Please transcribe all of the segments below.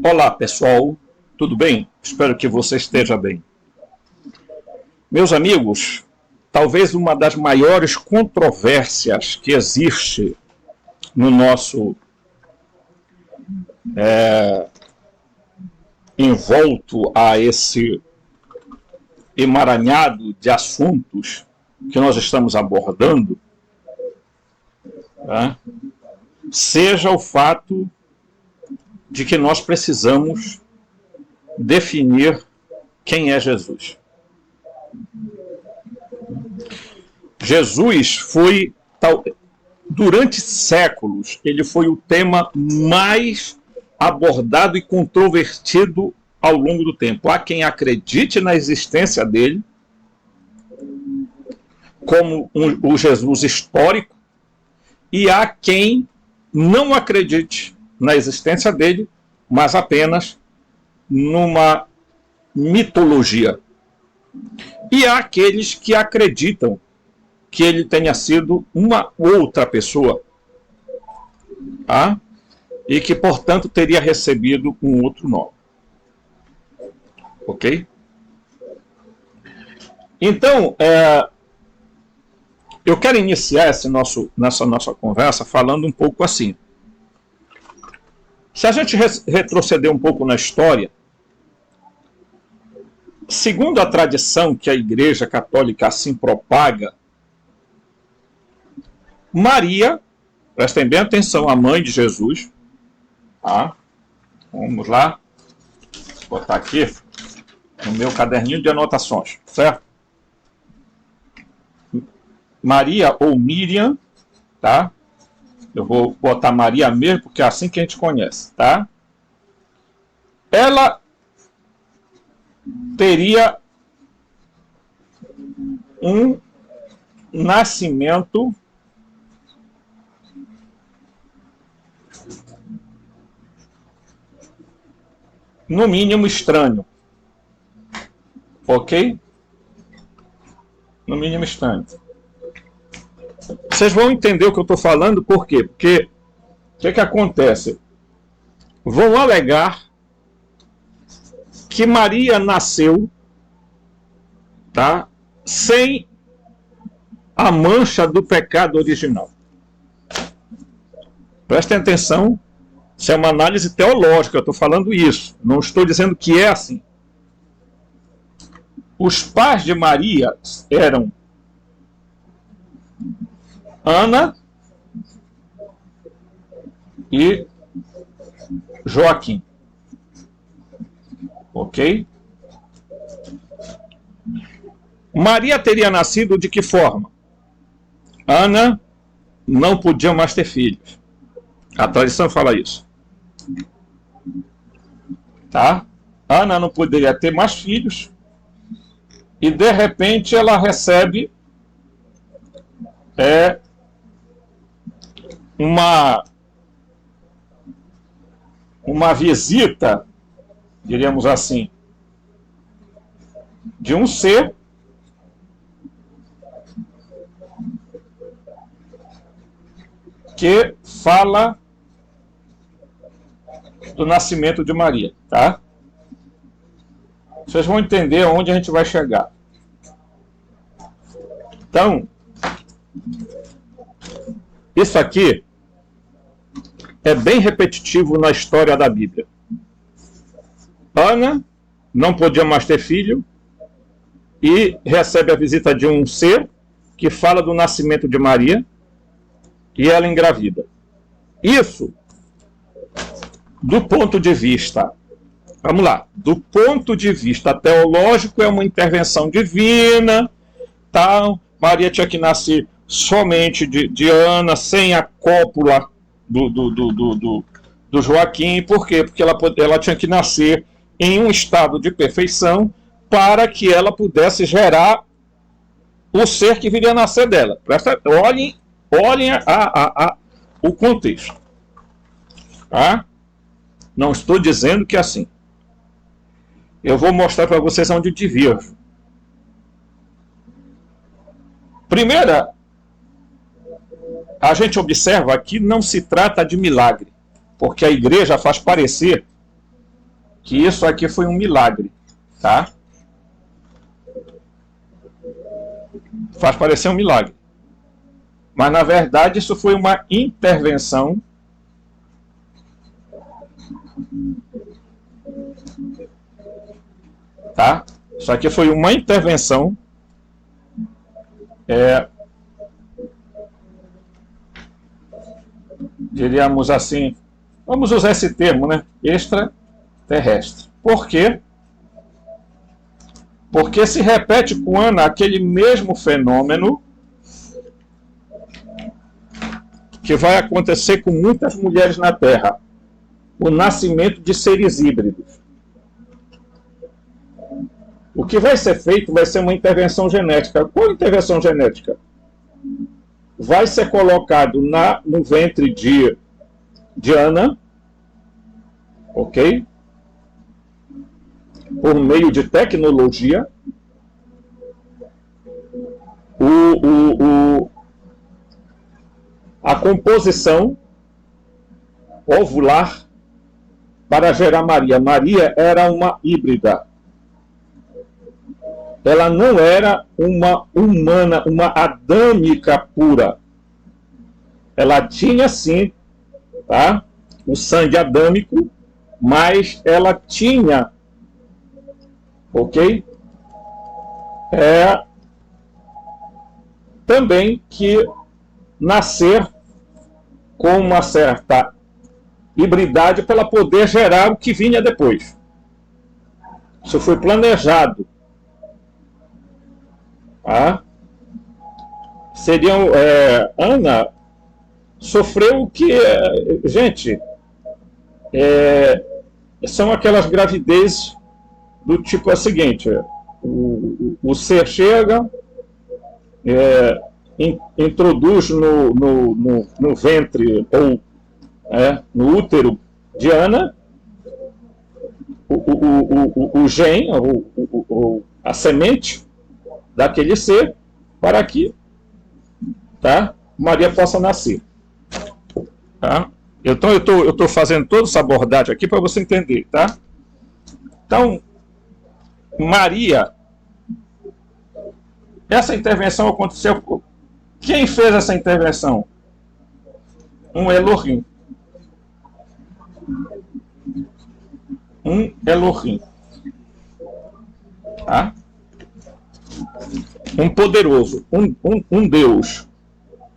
Olá pessoal, tudo bem? Espero que você esteja bem. Meus amigos, talvez uma das maiores controvérsias que existe no nosso envolto a esse emaranhado de assuntos que nós estamos abordando, seja o fato de que nós precisamos definir quem é Jesus. Jesus foi, durante séculos, ele foi o tema mais abordado e controvertido ao longo do tempo. Há quem acredite na existência dele, como o Jesus histórico, e há quem não acredite na existência dele, mas apenas numa mitologia. E há aqueles que acreditam que ele tenha sido uma outra pessoa, e que, portanto, teria recebido um outro nome. Ok? Então, eu quero iniciar nessa nossa conversa falando um pouco assim. Se a gente retroceder um pouco na história, segundo a tradição que a Igreja Católica assim propaga, Maria, prestem bem atenção, a mãe de Jesus, vamos lá, vou botar aqui no meu caderninho de anotações, certo? Maria ou Miriam, tá? Eu vou botar Maria mesmo, porque é assim que a gente conhece, tá? Ela teria um nascimento no mínimo estranho. Ok? No mínimo estranho. Vocês vão entender o que eu estou falando, por quê? Porque o que acontece? Vão alegar que Maria nasceu, sem a mancha do pecado original. Prestem atenção, isso é uma análise teológica, eu estou falando isso, não estou dizendo que é assim. Os pais de Maria eram Ana e Joaquim. Ok? Maria teria nascido de que forma? Ana não podia mais ter filhos. A tradição fala isso. Tá? Ana não poderia ter mais filhos. E de repente ela recebe uma visita, diríamos assim, de um ser que fala do nascimento de Maria, tá? Vocês vão entender onde a gente vai chegar. Então, isso aqui é bem repetitivo na história da Bíblia. Ana não podia mais ter filho e recebe a visita de um ser que fala do nascimento de Maria e ela engravida. Isso, do ponto de vista, vamos lá, do ponto de vista teológico, é uma intervenção divina, tal. Maria tinha que nascer somente de Ana, sem a cópula do Joaquim. Por quê? Porque ela tinha que nascer em um estado de perfeição para que ela pudesse gerar o ser que viria a nascer dela. Olhem o contexto. Tá? Não estou dizendo que é assim. Eu vou mostrar para vocês onde eu divirjo. Primeira, a gente observa que não se trata de milagre, porque a igreja faz parecer que isso aqui foi um milagre, tá? Faz parecer um milagre. Mas, na verdade, isso foi uma intervenção tá? Isso aqui foi uma intervenção diríamos assim, vamos usar esse termo, né? Extraterrestre. Por quê? Porque se repete com Ana aquele mesmo fenômeno que vai acontecer com muitas mulheres na Terra. O nascimento de seres híbridos. O que vai ser feito vai ser uma intervenção genética. Qual intervenção genética? Vai ser colocado no ventre de Ana, ok? Por meio de tecnologia, a composição ovular para gerar Maria. Maria era uma híbrida. Ela não era uma humana, uma adâmica pura. Ela tinha, sim, tá, o sangue adâmico, mas ela tinha, ok? Também que nascer com uma certa hibridade para ela poder gerar o que vinha depois. Isso foi planejado. Tá? Ana sofreu o que... gente, são aquelas gravidezes do tipo a seguinte, o ser chega, introduz no ventre ou no útero de Ana o gene, a semente daquele ser, para que, tá, Maria possa nascer. Tá? Então eu estou fazendo toda essa abordagem aqui para você entender, tá? Então, Maria, essa intervenção aconteceu. Quem fez essa intervenção? Um Elohim. Um Elohim. Tá? Um poderoso, um Deus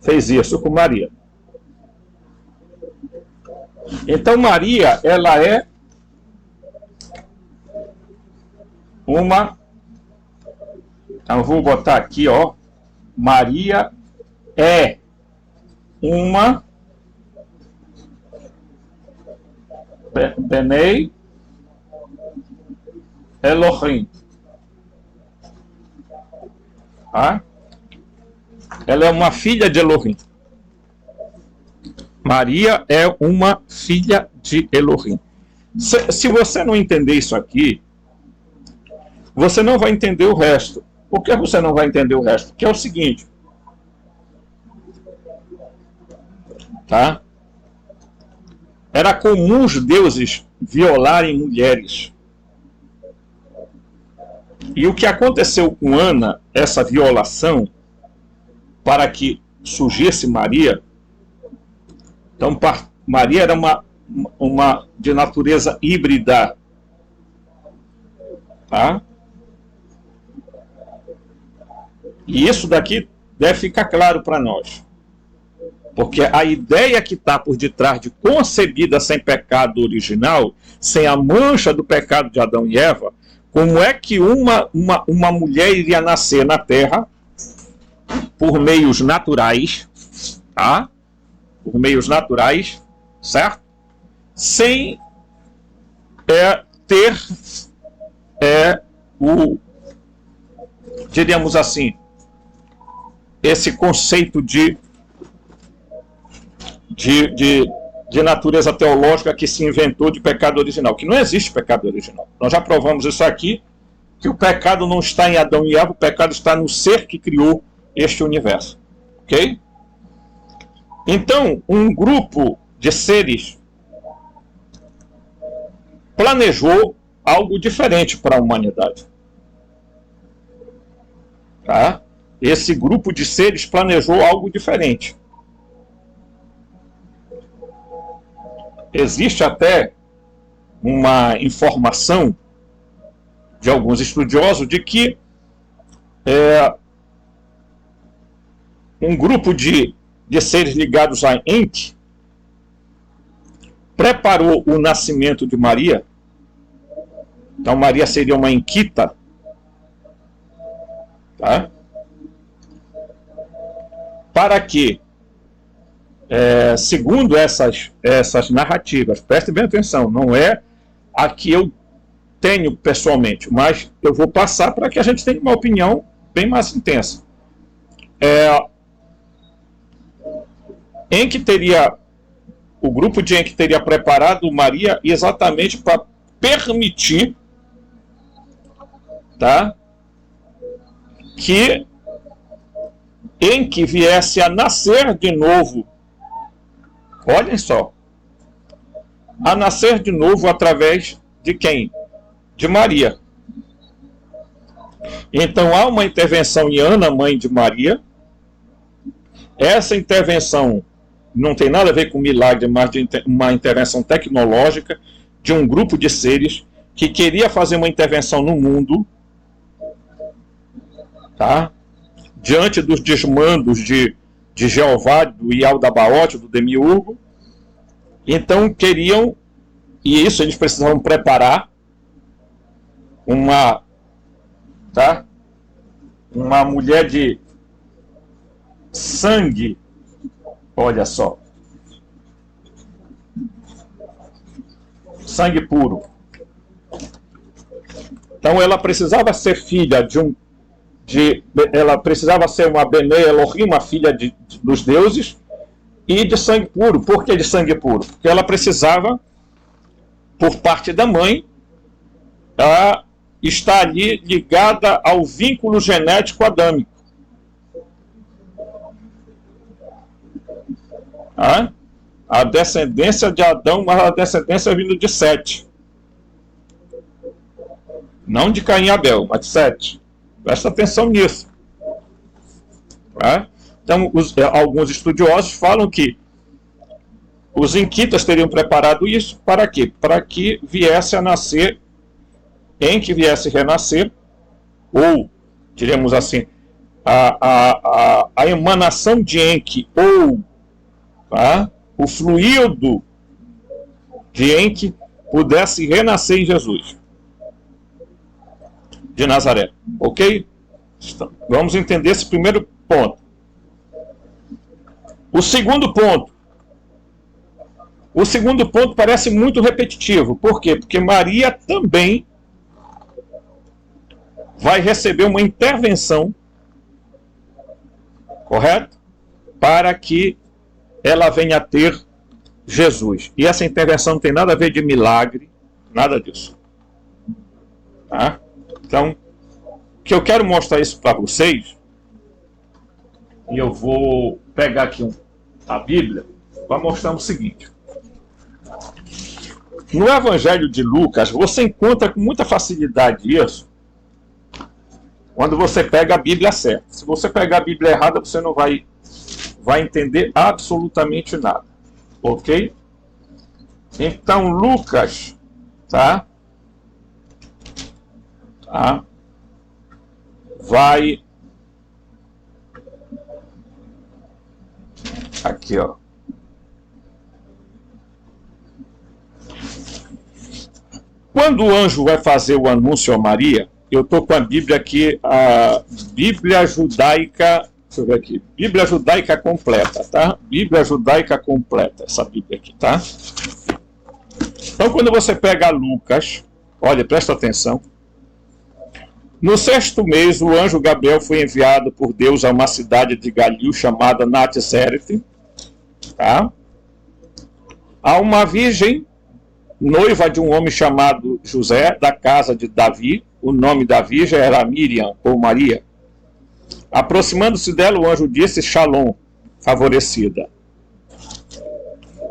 fez isso com Maria. Então Maria, ela é uma... Então, eu vou botar aqui, ó. Maria é uma Benei Elohim. Tá? Ela é uma filha de Elohim. Maria é uma filha de Elohim. Se você não entender isso aqui, você não vai entender o resto. Por que você não vai entender o resto? Porque é o seguinte. Tá? Era comum os deuses violarem mulheres. E o que aconteceu com Ana, essa violação, para que surgisse Maria. Então, Maria era uma de natureza híbrida. Tá? E isso daqui deve ficar claro para nós. Porque a ideia que está por detrás de concebida sem pecado original, sem a mancha do pecado de Adão e Eva, como é que uma mulher iria nascer na Terra por meios naturais, tá? Por meios naturais, certo? Sem ter diríamos assim, esse conceito de natureza teológica que se inventou de pecado original, que não existe pecado original. Nós já provamos isso aqui, que o pecado não está em Adão e Eva, o pecado está no ser que criou este universo. Ok? Então, um grupo de seres planejou algo diferente para a humanidade. Tá? Esse grupo de seres planejou algo diferente. Existe até uma informação de alguns estudiosos de que um grupo de seres ligados a Enki preparou o nascimento de Maria. Então Maria seria uma Enquita, tá? Para que, segundo essas narrativas, preste bem atenção, não é a que eu tenho pessoalmente, mas eu vou passar para que a gente tenha uma opinião bem mais intensa. O grupo de Enki teria preparado Maria exatamente para permitir, tá, que Enki viesse a nascer de novo. Olhem só. A nascer de novo através de quem? De Maria. Então há uma intervenção em Ana, mãe de Maria. Essa intervenção não tem nada a ver com milagre, mas de uma intervenção tecnológica de um grupo de seres que queria fazer uma intervenção no mundo, tá? Diante dos desmandos de Jeová, do Yaldabaoth, do Demiurgo. Então queriam, e isso eles precisavam preparar uma mulher de sangue, olha só, sangue puro. Então ela precisava ser filha ela precisava ser uma Bene Elohim, uma filha dos deuses, e de sangue puro. Por que de sangue puro? Porque ela precisava, por parte da mãe, estar ali ligada ao vínculo genético adâmico. A descendência de Adão, mas a descendência vindo de Sete. Não de Caim e Abel, mas de Sete. Presta atenção nisso. Tá? Então, alguns estudiosos falam que os inquitas teriam preparado isso para quê? Para que viesse a nascer, Enki viesse renascer, ou, diremos assim, a emanação de Enki, ou o fluido de Enki pudesse renascer em Jesus de Nazaré. Ok? Vamos entender esse primeiro ponto. O segundo ponto parece muito repetitivo. Por quê? Porque Maria também vai receber uma intervenção, correto? Para que ela venha a ter Jesus. E essa intervenção não tem nada a ver de milagre, nada disso. Tá? Então, que eu quero mostrar isso para vocês, e eu vou pegar aqui a Bíblia para mostrar o seguinte. No Evangelho de Lucas, você encontra com muita facilidade isso, quando você pega a Bíblia certa. Se você pegar a Bíblia errada, você não vai entender absolutamente nada. Ok? Então, Lucas, vai aqui, ó. Quando o anjo vai fazer o anúncio a Maria, eu estou com a Bíblia aqui, a Bíblia Judaica, deixa eu ver aqui, Bíblia Judaica completa, tá? Bíblia Judaica completa, essa Bíblia aqui, tá? Então, quando você pega Lucas, olha, presta atenção. No 6º mês, o anjo Gabriel foi enviado por Deus a uma cidade de Galil chamada Natzerete, tá? A uma virgem, noiva de um homem chamado José, da casa de Davi. O nome da virgem era Miriam, ou Maria. Aproximando-se dela, o anjo disse: Shalom, favorecida.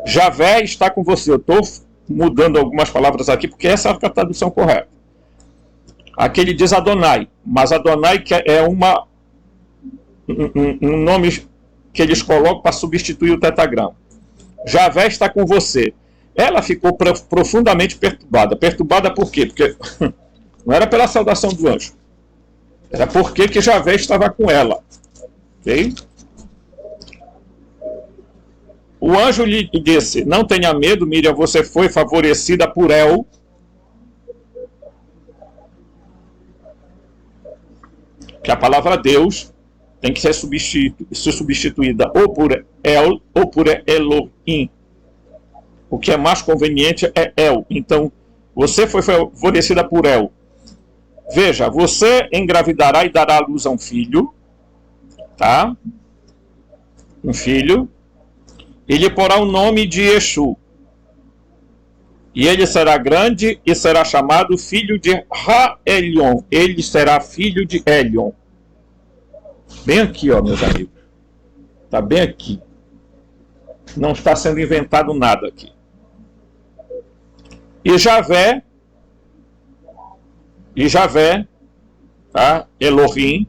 Javé está com você. Eu estou mudando algumas palavras aqui, porque essa é a tradução correta. Aqui ele diz Adonai, mas Adonai que é um nome que eles colocam para substituir o tetragrama. Javé está com você. Ela ficou profundamente perturbada. Perturbada por quê? Porque não era pela saudação do anjo. Era porque que Javé estava com ela. Ok? O anjo lhe disse, não tenha medo, Miriam, você foi favorecida por El. Que a palavra Deus tem que ser substituída ou por El ou por Elohim. O que é mais conveniente é El. Então, você foi favorecida por El. Veja, você engravidará e dará à luz a um filho, tá? Um filho. E lhe porá o nome de Yeshu. E ele será grande e será chamado filho de Ra-Elion. Ele será filho de Elion. Bem aqui, ó, meus amigos. Está bem aqui. Não está sendo inventado nada aqui. E Javé, tá? Elohim,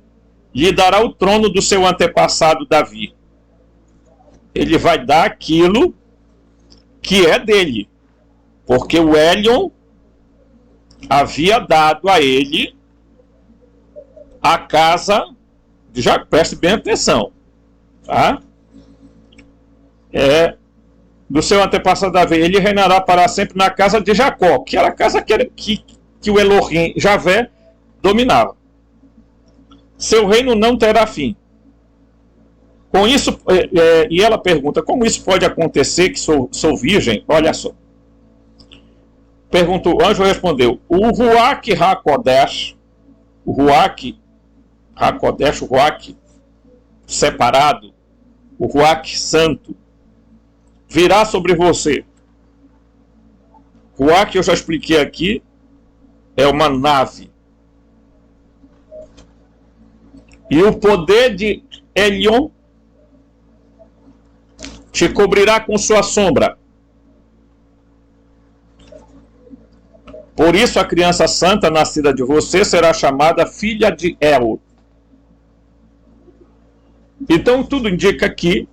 lhe dará o trono do seu antepassado Davi. Ele vai dar aquilo que é dele. Porque o Elion havia dado a ele a casa de Jacó. Preste bem atenção. Tá? Do seu antepassado Davi. Ele reinará para sempre na casa de Jacó. Que era a casa que o Elohim, Javé, dominava. Seu reino não terá fim. Com isso, e ela pergunta, como isso pode acontecer que sou virgem? Olha só. Perguntou, o anjo respondeu, o Ruach HaKodesh, o Ruach HaKodesh, o Ruach separado, o Ruach santo, virá sobre você. Ruach, eu já expliquei aqui, é uma nave. E o poder de Elion te cobrirá com sua sombra. Por isso a criança santa nascida de você será chamada filha de El. Então tudo indica que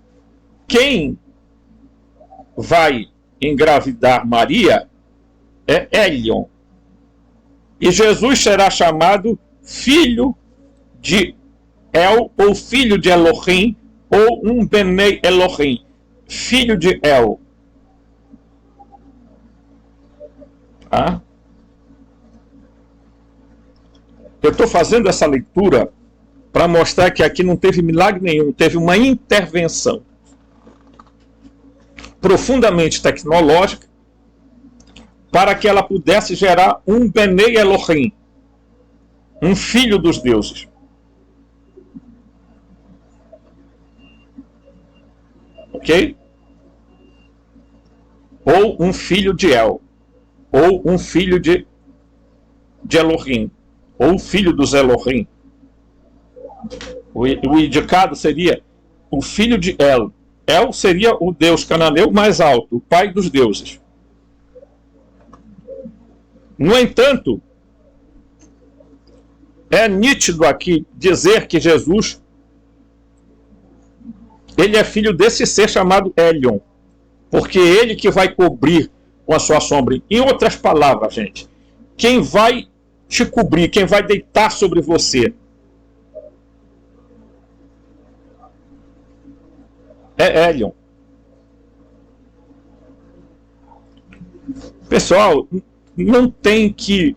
quem vai engravidar Maria é Elion. E Jesus será chamado filho de El, ou filho de Elohim, ou um Benei Elohim. Filho de El. Tá? Eu estou fazendo essa leitura para mostrar que aqui não teve milagre nenhum, teve uma intervenção profundamente tecnológica para que ela pudesse gerar um Benei Elohim, um filho dos deuses. Ok? Ou um filho de El, ou um filho de Elohim, ou filho dos Elohim. O indicado seria o filho de El. El seria o deus cananeu mais alto, o pai dos deuses. No entanto, é nítido aqui dizer que Jesus ele é filho desse ser chamado Elion, porque é ele que vai cobrir com a sua sombra. Em outras palavras, gente, quem vai te cobrir, quem vai deitar sobre você é Elion. Pessoal, não tem que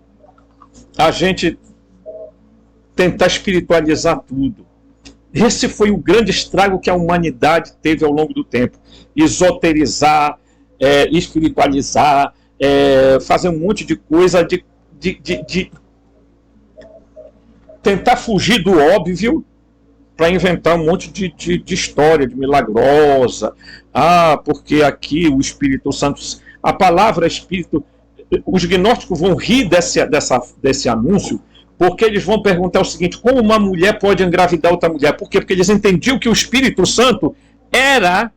a gente tentar espiritualizar tudo. Esse foi o grande estrago que a humanidade teve ao longo do tempo. Esoterizar, espiritualizar, fazer um monte de coisa, de tentar fugir do óbvio para inventar um monte de história, de milagrosa. Porque aqui o Espírito Santo... A palavra Espírito... Os gnósticos vão rir desse anúncio, porque eles vão perguntar o seguinte, como uma mulher pode engravidar outra mulher? Por quê? Porque eles entendiam que o Espírito Santo era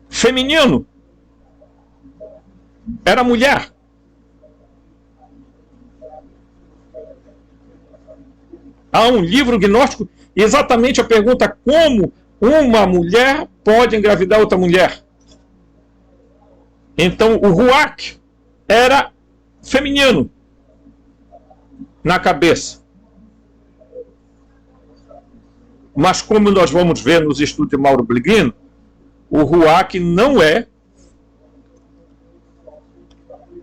feminino. era mulher. Há um livro gnóstico, exatamente a pergunta: como uma mulher pode engravidar outra mulher? Então o ruach era feminino na cabeça. Mas como nós vamos ver nos estudos de Mauro Pellegrino, o ruach não é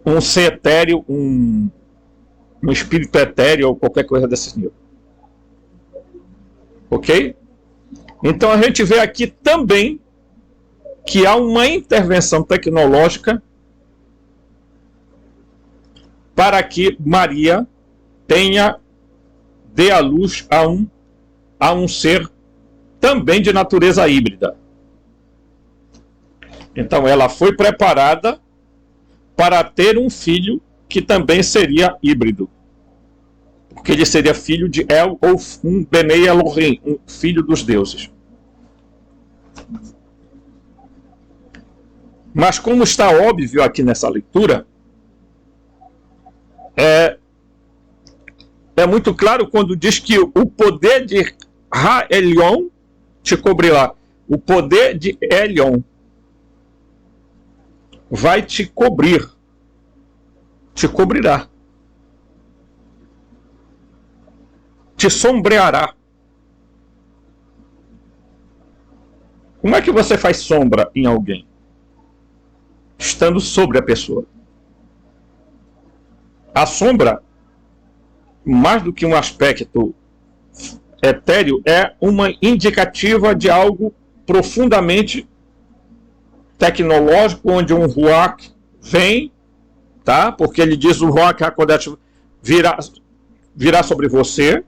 um ser etéreo, um espírito etéreo ou qualquer coisa desse nível. Ok? Então a gente vê aqui também que há uma intervenção tecnológica para que Maria dê à luz a um ser também de natureza híbrida. Então ela foi preparada para ter um filho que também seria híbrido, porque ele seria filho de El ou um Benei Elohim, um filho dos deuses. Mas como está óbvio aqui nessa leitura, é muito claro quando diz que o poder de Ra-Elion te cobrirá. O poder de Elion vai te cobrir. Te cobrirá. Te sombreará. Como é que você faz sombra em alguém? Estando sobre a pessoa. A sombra, mais do que um aspecto etéreo, é uma indicativa de algo profundamente tecnológico, onde um ruach vem, tá? Porque ele diz: o ruach HaKodesh virá sobre você,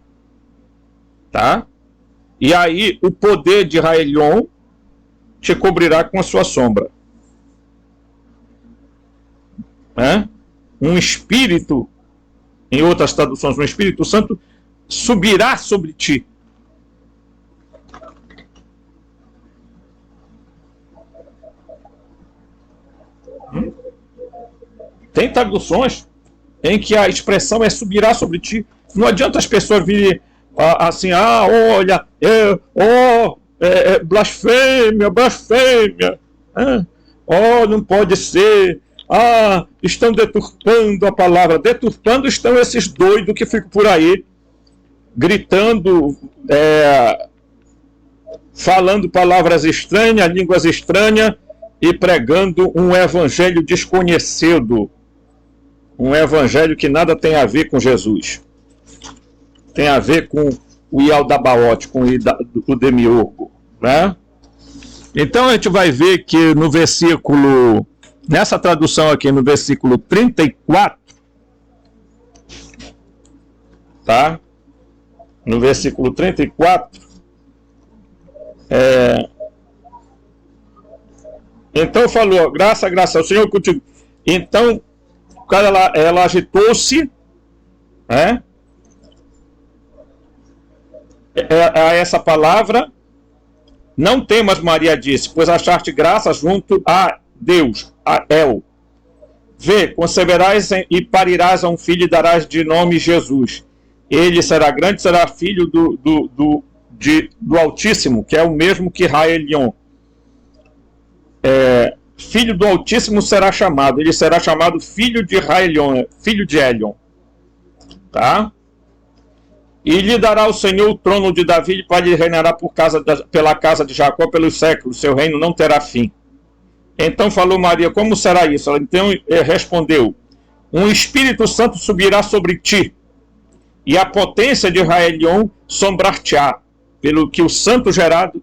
tá? E aí o poder de Ra-Elion te cobrirá com a sua sombra. Um espírito, em outras traduções, um Espírito Santo subirá sobre ti. Tem traduções em que a expressão é subirá sobre ti. Não adianta as pessoas virem assim: olha, blasfêmia, blasfêmia. Não pode ser. Estão deturpando a palavra. Deturpando estão esses doidos que ficam por aí, gritando, falando palavras estranhas, línguas estranhas, e pregando um evangelho desconhecido. Um evangelho que nada tem a ver com Jesus. Tem a ver com o Ialdabaote, com o Demiurgo, né? Então a gente vai ver que no versículo, nessa tradução aqui, no versículo 34, tá? No versículo 34, então falou: graça ao Senhor contigo. Então, ela agitou-se, a essa palavra: não temas, Maria disse, pois achaste graça junto a Deus, a El. Vê, conceberás e parirás a um filho e darás de nome Jesus. Ele será grande, será filho do Altíssimo, que é o mesmo que Ra-Elion. Filho do Altíssimo será chamado. Ele será chamado filho de Ra-Elion, filho de Elion. Tá? E lhe dará o Senhor o trono de Davi, para lhe reinará pela casa de Jacó pelos séculos. Seu reino não terá fim. Então falou Maria: como será isso? Ela então respondeu: um Espírito Santo subirá sobre ti, e a potência de Ra-Elion sombrar-te-á, pelo que o santo gerado.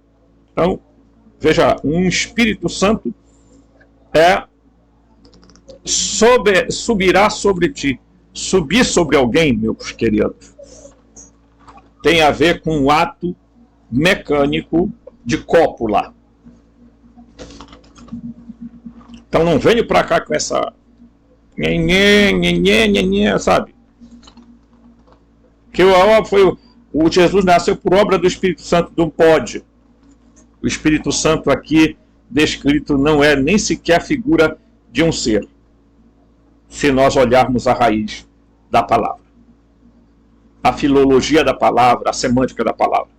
Então, veja, um Espírito Santo subirá sobre ti. Subir sobre alguém, meus queridos, tem a ver com um ato mecânico de cópula. Então não venho para cá com essa sabe? Que o Jesus nasceu por obra do Espírito Santo, não pode. O Espírito Santo aqui descrito não é nem sequer a figura de um ser. se nós olharmos a raiz da palavra, a filologia da palavra, a semântica da palavra.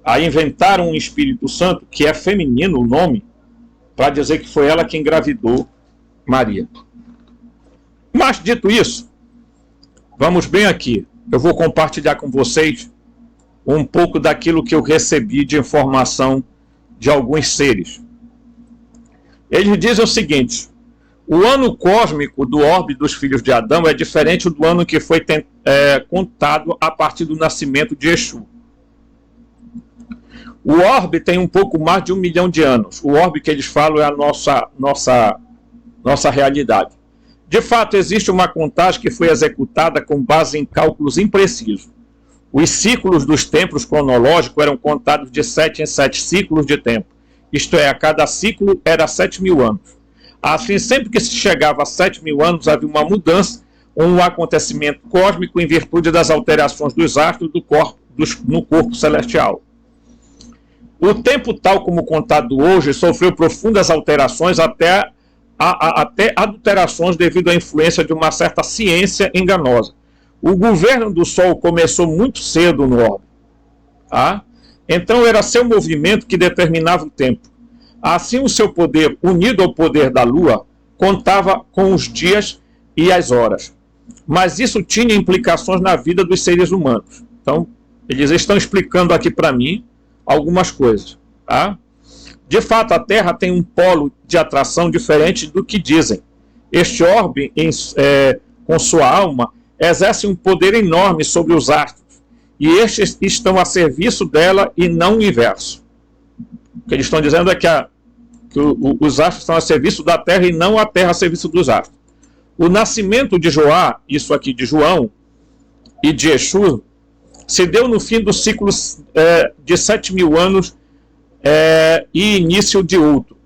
Aí inventaram um Espírito Santo, que é feminino o nome, para dizer que foi ela que engravidou Maria. Mas, dito isso, vamos bem aqui. Eu vou compartilhar com vocês um pouco daquilo que eu recebi de informação de alguns seres. Eles dizem o seguinte: o ano cósmico do orbe dos filhos de Adão é diferente do ano que foi contado a partir do nascimento de Exu. O orbe tem um pouco mais de 1 milhão de anos. O orbe que eles falam é a nossa realidade. De fato, existe uma contagem que foi executada com base em cálculos imprecisos. Os ciclos dos tempos cronológicos eram contados de 7 em 7 ciclos de tempo. Isto é, a cada ciclo era 7.000 anos. Assim, sempre que se chegava a 7.000 anos, havia uma mudança, um acontecimento cósmico em virtude das alterações dos astros no corpo celestial. O tempo, tal como contado hoje, sofreu profundas alterações, até adulterações devido à influência de uma certa ciência enganosa. O governo do Sol começou muito cedo no orbe. Tá? Então era seu movimento que determinava o tempo. Assim, o seu poder, unido ao poder da Lua, contava com os dias e as horas. Mas isso tinha implicações na vida dos seres humanos. Então, eles estão explicando aqui para mim algumas coisas. Tá? De fato, a Terra tem um polo de atração diferente do que dizem. Este orbe, com sua alma, exerce um poder enorme sobre os astros. E estes estão a serviço dela e não o inverso. O que eles estão dizendo é que os astros estão a serviço da Terra e não a Terra a serviço dos astros. O nascimento de Joá, isso aqui de João, e de Exu, se deu no fim do ciclo de 7.000 anos e início de outro.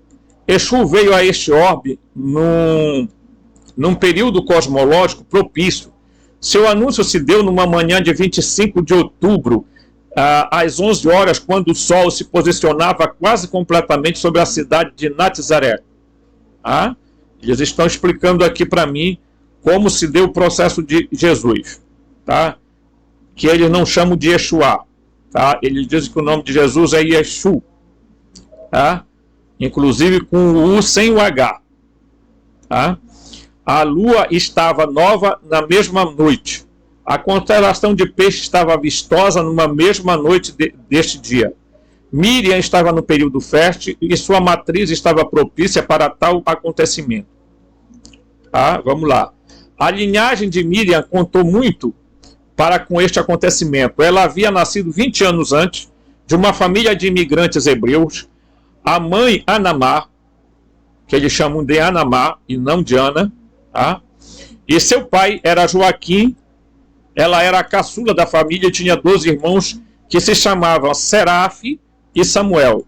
Exu veio a este orbe num período cosmológico propício. Seu anúncio se deu numa manhã de 25 de outubro, às 11 horas, quando o Sol se posicionava quase completamente sobre a cidade de Nazaré. Ah? Eles estão explicando aqui para mim como se deu o processo de Jesus, tá? Que eles não chamam de Yeshua. Tá? Eles dizem que o nome de Jesus é Yeshu. Tá? Inclusive com o U sem o H. Tá? A lua estava nova na mesma noite. A constelação de Peixe estava vistosa numa mesma noite deste dia. Miriam estava no período fértil e sua matriz estava propícia para tal acontecimento. Tá? Vamos lá. A linhagem de Miriam contou muito para com este acontecimento. Ela havia nascido 20 anos antes de uma família de imigrantes hebreus. A mãe Anamá, que eles chamam de Anamá e não de Ana, tá? E seu pai era Joaquim. Ela era a caçula da família e tinha 12 irmãos que se chamavam Serafe e Samuel.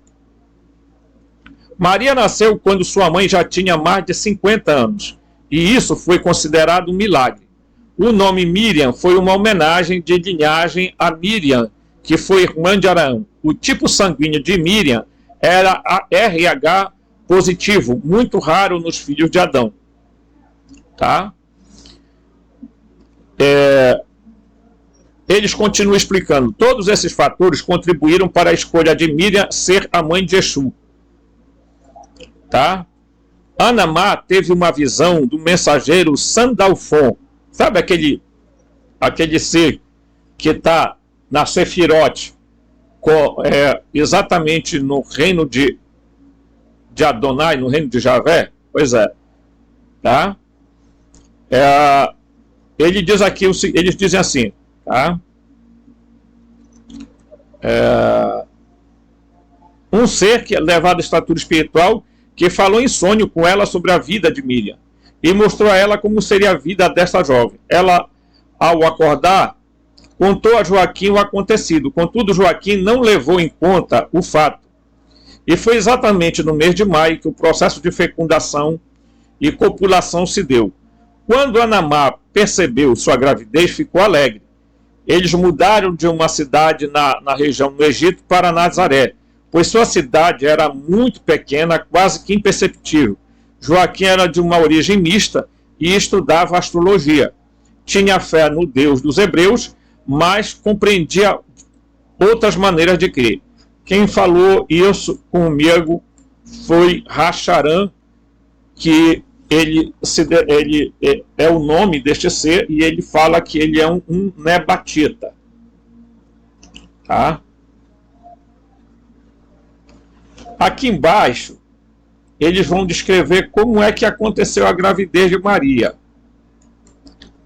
Maria nasceu quando sua mãe já tinha mais de 50 anos, e isso foi considerado um milagre. O nome Miriam foi uma homenagem de linhagem a Miriam, que foi irmã de Arão. O tipo sanguíneo de Miriam era a RH positivo, muito raro nos filhos de Adão. Tá? Eles continuam explicando. Todos esses fatores contribuíram para a escolha de Miriam ser a mãe de Exu. Tá? Anamá teve uma visão do mensageiro Sandalfon. Sabe aquele ser que está na Sefirote, exatamente no reino de Adonai, no reino de Javé? Pois é. Tá? Eles dizem assim, tá? Um ser que é levado à estatura espiritual, que falou em sonho com ela sobre a vida de Miriam e mostrou a ela como seria a vida dessa jovem. Ela, ao acordar, contou a Joaquim o acontecido. Contudo, Joaquim não levou em conta o fato. E foi exatamente no mês de maio que o processo de fecundação e copulação se deu. Quando Anamá percebeu sua gravidez, ficou alegre. Eles mudaram de uma cidade na região do Egito para Nazaré, pois sua cidade era muito pequena, quase que imperceptível. Joaquim era de uma origem mista e estudava astrologia. Tinha fé no Deus dos hebreus, mas compreendia outras maneiras de crer. Quem falou isso comigo foi Racharan, que ele é o nome deste ser, e ele fala que ele é um nebatita. Tá? Aqui embaixo, eles vão descrever como é que aconteceu a gravidez de Maria.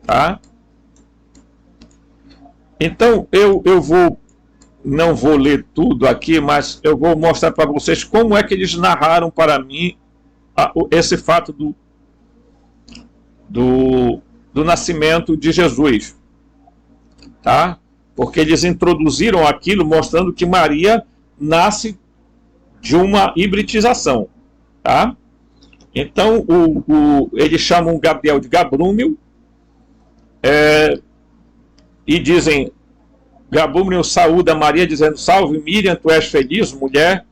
Tá? Então, eu não vou ler tudo aqui, mas eu vou mostrar para vocês como é que eles narraram para mim esse fato do nascimento de Jesus. Tá? Porque eles introduziram aquilo mostrando que Maria nasce de uma hibridização. Tá? Então, eles chamam Gabriel de Gabrúmio, e dizem, Gabrúmio saúda Maria dizendo, salve Miriam, tu és feliz, mulher,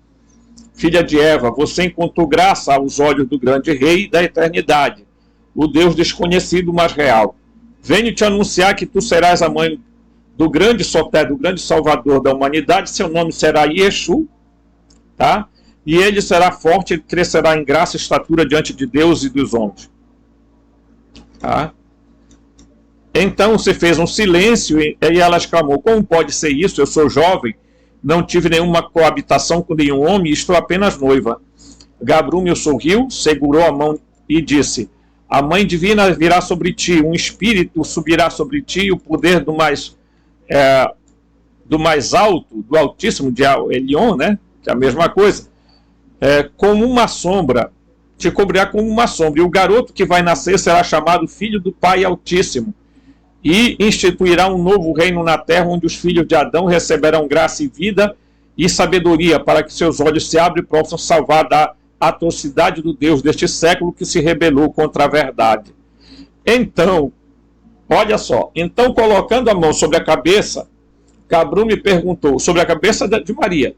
filha de Eva, você encontrou graça aos olhos do grande rei da eternidade, o Deus desconhecido, mas real. Venho te anunciar que tu serás a mãe do grande Soter, do grande Salvador da humanidade, seu nome será Yeshu, tá? E ele será forte e crescerá em graça e estatura diante de Deus e dos homens. Tá? Então se fez um silêncio e ela exclamou, como pode ser isso? Eu sou jovem, não tive nenhuma coabitação com nenhum homem e estou apenas noiva. Gabrúmio sorriu, segurou a mão e disse, a mãe divina virá sobre ti, um espírito subirá sobre ti, o poder do mais alto, do Altíssimo, de Elion, né? Que é a mesma coisa, como uma sombra, te cobrirá como uma sombra, e o garoto que vai nascer será chamado Filho do Pai Altíssimo, e instituirá um novo reino na terra, onde os filhos de Adão receberão graça e vida e sabedoria, para que seus olhos se abram e possam salvar da atrocidade do Deus deste século que se rebelou contra a verdade. Então, olha só, então colocando a mão sobre a cabeça, Gabrúmio perguntou, sobre a cabeça de Maria,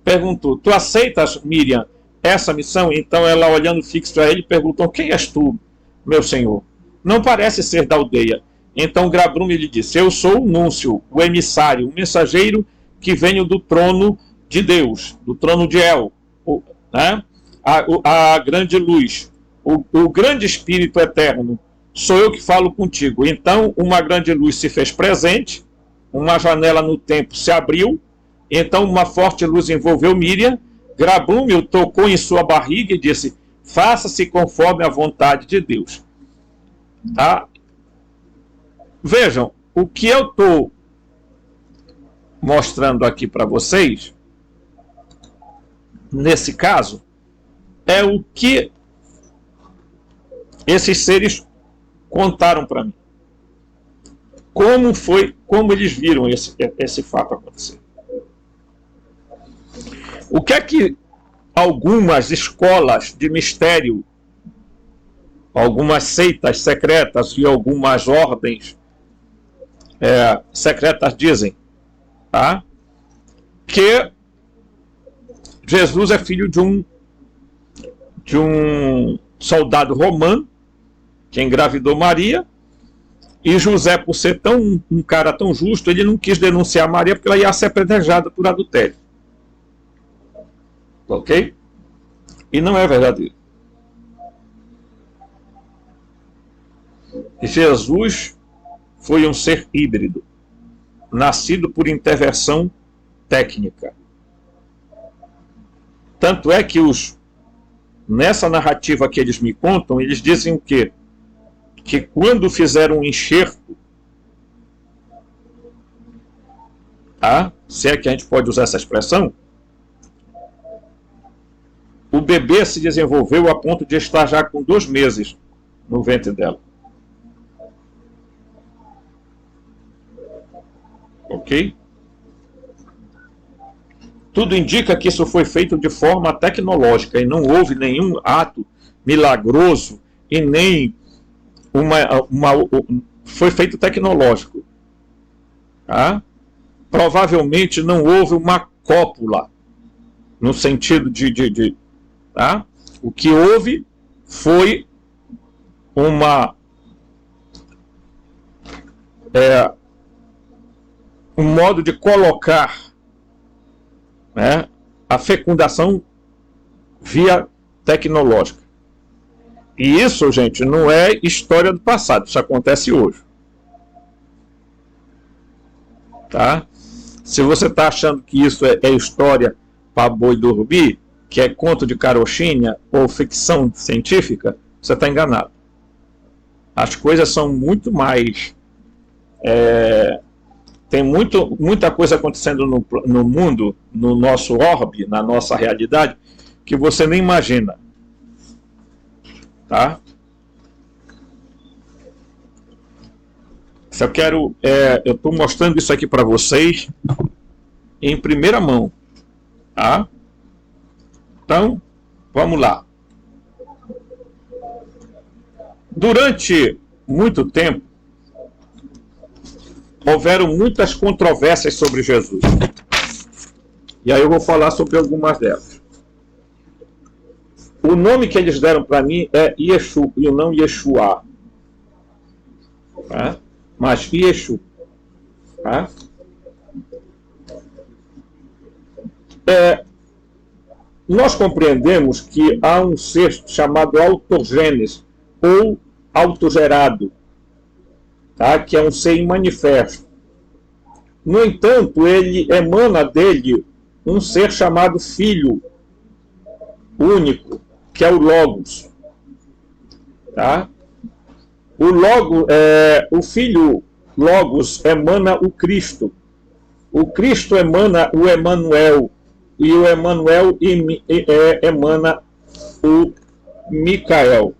perguntou, tu aceitas, Miriam, essa missão? Então ela, olhando fixo a ele, perguntou, quem és tu, meu senhor? Não parece ser da aldeia. Então Gabrúmio lhe disse, eu sou o núncio, o emissário, o mensageiro que venho do trono de Deus, do trono de El, né? a grande luz, o grande Espírito eterno, sou eu que falo contigo. Então uma grande luz se fez presente, uma janela no tempo se abriu, então uma forte luz envolveu Miriam, Gabrúmio tocou em sua barriga e disse, faça-se conforme a vontade de Deus. Tá? Vejam, o que eu estou mostrando aqui para vocês, nesse caso, é o que esses seres contaram para mim. Como eles viram esse fato acontecer. O que é que algumas escolas de mistério, algumas seitas secretas e algumas ordens secretas dizem? Tá? Que Jesus é filho de um soldado romano que engravidou Maria, e José, por ser um cara tão justo, ele não quis denunciar Maria porque ela ia ser apedrejada por adultério. Ok? E não é verdadeiro. Jesus foi um ser híbrido, nascido por intervenção técnica. Tanto é que nessa narrativa que eles me contam, eles dizem o quê? Que quando fizeram um enxerto, tá? Se é que a gente pode usar essa expressão, o bebê se desenvolveu a ponto de estar já com 2 meses no ventre dela. Ok? Tudo indica que isso foi feito de forma tecnológica e não houve nenhum ato milagroso e nem foi feito tecnológico. Tá? Provavelmente não houve uma cópula no sentido tá? O que houve foi um modo de colocar, né, a fecundação via tecnológica. E isso, gente, não é história do passado, isso acontece hoje. Tá? Se você está achando que isso é história para boi dormir, que é conto de carochinha ou ficção científica, você está enganado. As coisas são muito mais... tem muita coisa acontecendo no mundo, no nosso orbe, na nossa realidade, que você nem imagina. Tá? Eu estou mostrando isso aqui para vocês em primeira mão. Tá? Então, vamos lá. Durante muito tempo, houveram muitas controvérsias sobre Jesus. E aí eu vou falar sobre algumas delas. O nome que eles deram para mim é Yeshu, e não Yeshua. Tá? Mas Yeshu. Tá? Nós compreendemos que há um ser chamado autogênese, ou autogerado, tá? Que é um ser imanifesto. No entanto, ele emana dele um ser chamado Filho único, que é o Logos. Tá? O Filho Logos emana o Cristo. O Cristo emana o Emanuel. E o Emanuel emana o Micael,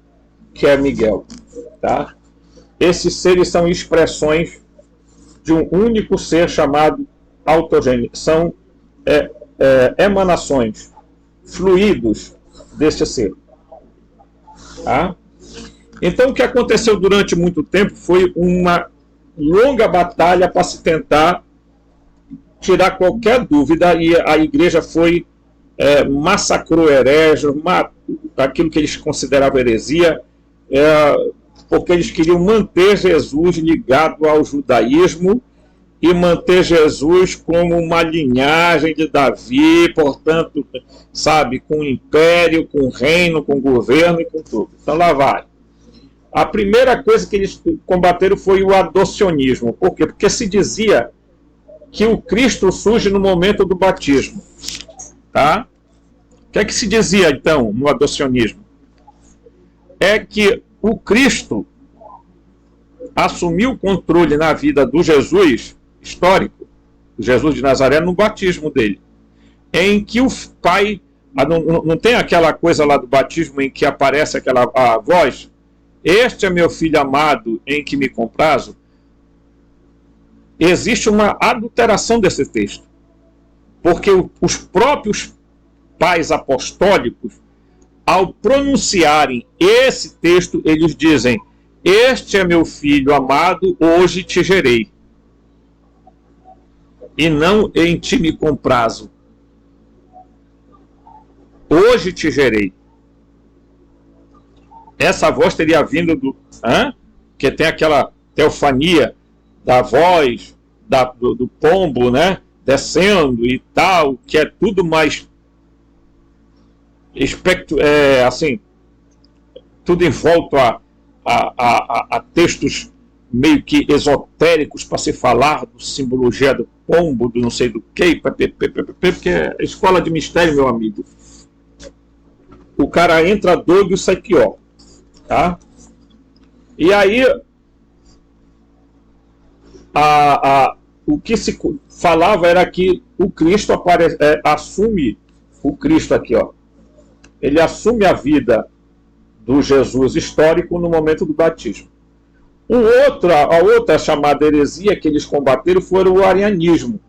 que é Miguel. Tá? Esses seres são expressões de um único ser chamado autogênese. São emanações, fluidos deste ser. Tá? Então, o que aconteceu durante muito tempo foi uma longa batalha para se tentar tirar qualquer dúvida, e a igreja massacrou hereges, aquilo que eles consideravam heresia, porque eles queriam manter Jesus ligado ao judaísmo e manter Jesus como uma linhagem de Davi, portanto, sabe, com império, com reino, com governo e com tudo. Então lá vai. A primeira coisa que eles combateram foi o adocionismo. Por quê? Porque se dizia que o Cristo surge no momento do batismo. Tá? O que é que se dizia, então, no adocionismo? É que o Cristo assumiu o controle na vida do Jesus histórico, Jesus de Nazaré, no batismo dele, em que o pai, não tem aquela coisa lá do batismo em que aparece a voz, este é meu filho amado em que me comprazo. Existe uma adulteração desse texto, porque os próprios pais apostólicos, ao pronunciarem esse texto, eles dizem: este é meu filho amado, hoje te gerei. E não em ti me comprazo. Hoje te gerei. Essa voz teria vindo que tem aquela teofania da voz do pombo, né? Descendo e tal, que é tudo mais assim, tudo envolto a textos meio que esotéricos para se falar do simbologia do pombo, do não sei do que, porque é escola de mistério, meu amigo. O cara entra doido e sai pior. Tá? E aí o que se falava era que o Cristo assume, o Cristo aqui, ó, ele assume a vida do Jesus histórico no momento do batismo. A outra chamada heresia que eles combateram foi o arianismo.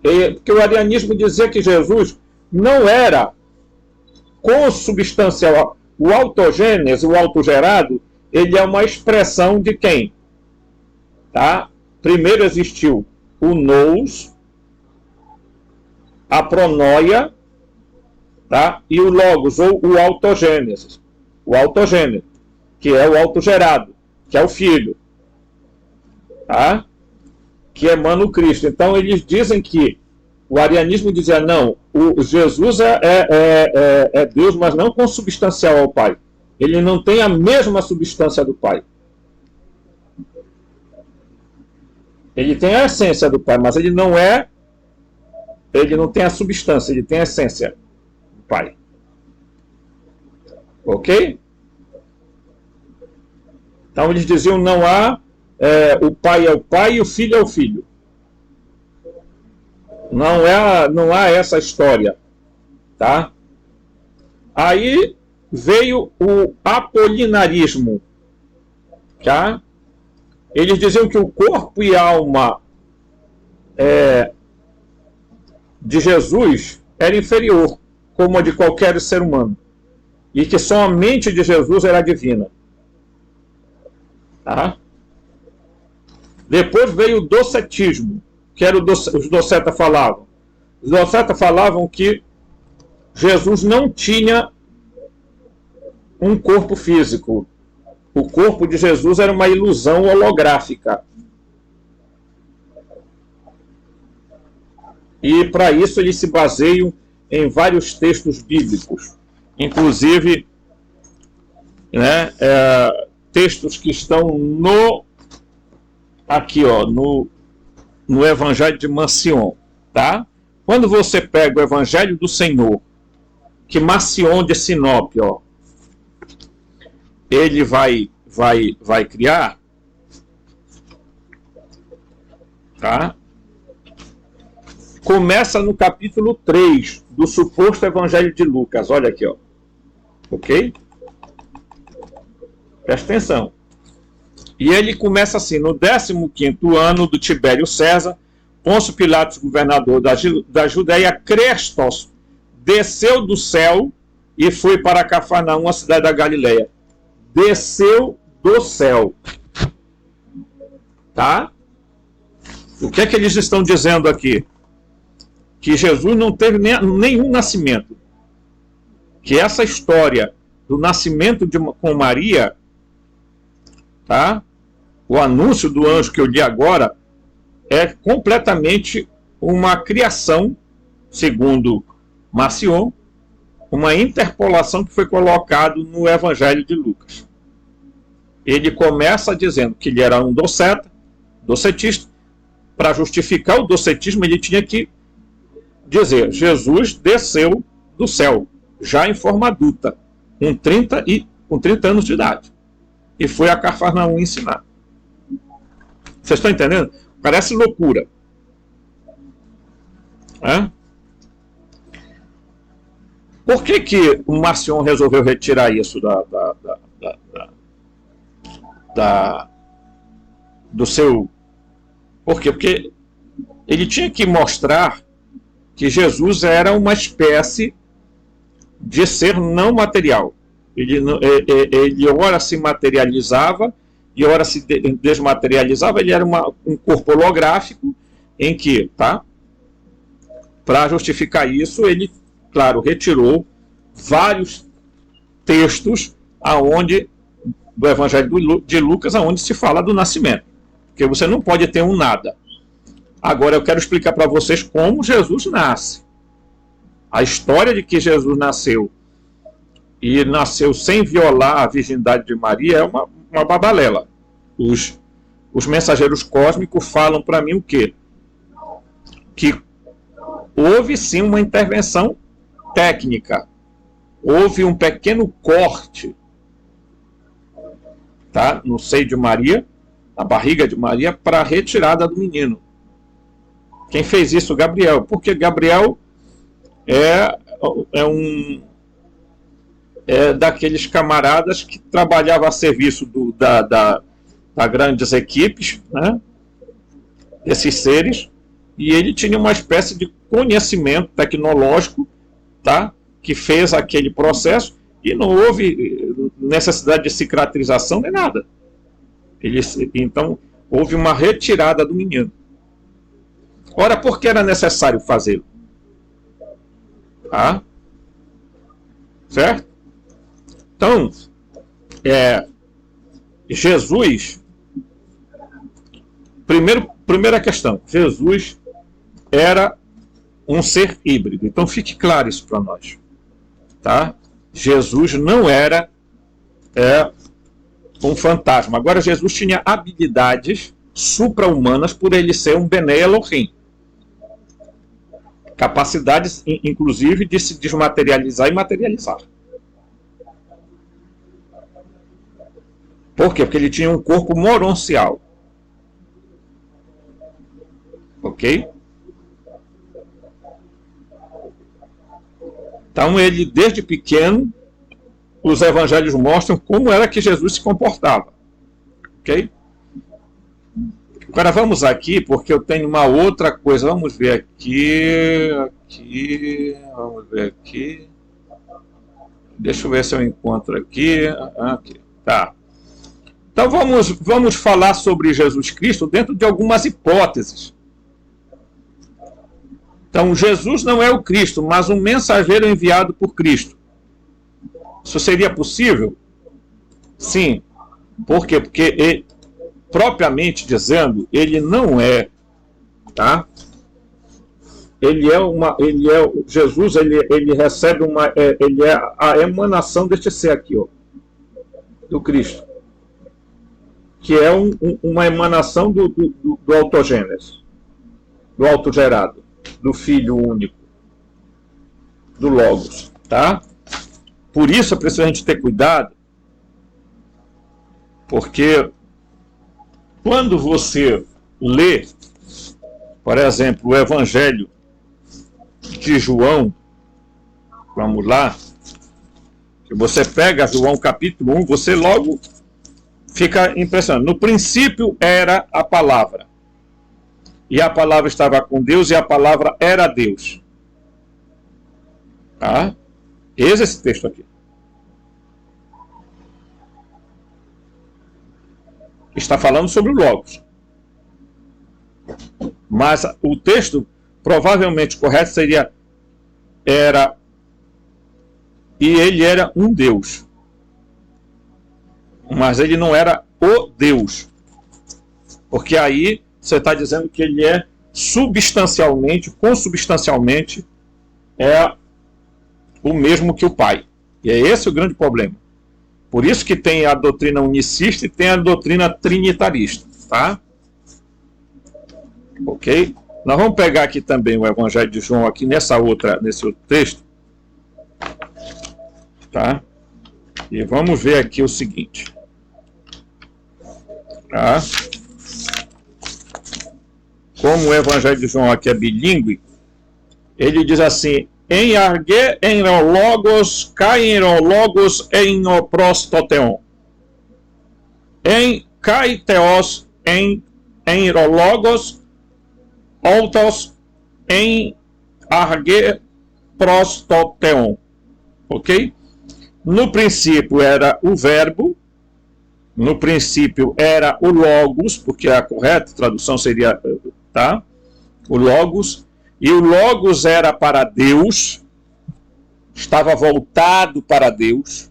Porque o arianismo dizia que Jesus não era consubstancial. O autogênese, o autogerado, ele é uma expressão de quem? Tá? Primeiro existiu o nous, a pronoia, tá? E o logos, ou o autogênese. O autogênese, que é o autogerado, que é o filho. tá? Que emana o Cristo. Então eles dizem que o arianismo dizia, não, o Jesus é Deus, mas não consubstancial ao Pai. Ele não tem a mesma substância do Pai. Ele tem a essência do Pai, mas ele não tem a substância, ele tem a essência do Pai. Ok? Então eles diziam, não há, o Pai é o Pai e o Filho é o Filho. Não há essa história, tá? Aí veio o apolinarismo, tá? Eles diziam que o corpo e a alma de Jesus era inferior, como a de qualquer ser humano, e que só a mente de Jesus era divina. Tá? Depois veio o docetismo, que era os docetas falavam. Os docetas falavam que Jesus não tinha um corpo físico. O corpo de Jesus era uma ilusão holográfica. E para isso eles se baseiam em vários textos bíblicos, inclusive, né, textos que estão aqui, ó, no Evangelho de Marcion, tá? Quando você pega o Evangelho do Senhor, que Marcion de Sinop, ó, ele vai criar, tá? Começa no capítulo 3 do suposto Evangelho de Lucas, olha aqui, ó. Ok? Presta atenção. E ele começa assim, no 15º ano do Tibério César, Pôncio Pilatos, governador da Judéia, Crestos desceu do céu e foi para Cafarnaum, a cidade da Galileia. Desceu do céu. Tá? O que é que eles estão dizendo aqui? Que Jesus não teve nenhum nascimento. Que essa história do nascimento com Maria, tá? O anúncio do anjo que eu li agora é completamente uma criação, segundo Marcion, uma interpolação que foi colocado no Evangelho de Lucas. Ele começa dizendo que ele era um docetista. Para justificar o docetismo, ele tinha que dizer, Jesus desceu do céu, já em forma adulta, com 30 anos de idade, e foi a Cafarnaum ensinar. Vocês estão entendendo? Parece loucura. Por que o Marcion resolveu retirar isso do seu... Por quê? Porque ele tinha que mostrar que Jesus era uma espécie de ser não material. Ele ora se materializava e ora se desmaterializava. Ele era um corpo holográfico em que, tá? Para justificar isso, ele, claro, retirou vários textos do Evangelho de Lucas, aonde se fala do nascimento. Porque você não pode ter um nada. Agora eu quero explicar para vocês como Jesus nasce. A história de que Jesus nasceu e nasceu sem violar a virgindade de Maria é uma babalela. Os mensageiros cósmicos falam para mim o quê? Que houve sim uma intervenção técnica. Houve um pequeno corte, tá, no seio de Maria, na barriga de Maria, para a retirada do menino. Quem fez isso? Gabriel. Porque Gabriel é daqueles camaradas que trabalhava a serviço da grandes equipes, né, desses seres, e ele tinha uma espécie de conhecimento tecnológico, tá, que fez aquele processo, e não houve necessidade de cicatrização nem nada. Então, houve uma retirada do menino. Ora, por que era necessário fazê-lo? Tá? Certo? Então, Jesus, Primeira questão, Jesus era um ser híbrido. Então fique claro isso para nós. Tá? Jesus não era um fantasma. Agora, Jesus tinha habilidades supra-humanas por ele ser um Bené Elohim. Capacidades, inclusive, de se desmaterializar e materializar. Por quê? Porque ele tinha um corpo moroncial. Ok? Então, ele, desde pequeno, os evangelhos mostram como era que Jesus se comportava. Ok? Agora vamos aqui, porque eu tenho uma outra coisa. Vamos ver aqui. Vamos ver aqui. Deixa eu ver se eu encontro aqui. Aqui. Tá. Então vamos falar sobre Jesus Cristo dentro de algumas hipóteses. Então, Jesus não é o Cristo, mas um mensageiro enviado por Cristo. Isso seria possível? Sim. Por quê? Porque, ele, propriamente dizendo, ele não é, tá? Jesus, ele recebe ele é a emanação deste ser aqui, ó, do Cristo, que é uma emanação do autogênese, do autogerado, do Filho único, do Logos, tá? Por isso é preciso a gente ter cuidado, porque quando você lê, por exemplo, o Evangelho de João, vamos lá, que você pega João capítulo 1, você logo fica impressionado. No princípio era a palavra, e a palavra estava com Deus, e a palavra era Deus. Tá? Esse texto aqui. Está falando sobre o Logos. Mas o texto provavelmente correto seria e ele era um Deus. Mas ele não era o Deus. Porque aí você está dizendo que ele é substancialmente, consubstancialmente, é o mesmo que o Pai. E é esse o grande problema. Por isso que tem a doutrina unicista e tem a doutrina trinitarista, tá? Ok? Nós vamos pegar aqui também o Evangelho de João, aqui nesse outro texto, tá? E vamos ver aqui o seguinte. Tá? Como o Evangelho de João aqui é bilíngue, ele diz assim: em arge, em logos, kai em logos, em prostoteon. Em kai teos, em logos, autos, em arge, prostoteon. Ok? No princípio era o verbo, no princípio era o logos, porque a correta tradução seria, tá? O logos. E o Logos era para Deus, estava voltado para Deus,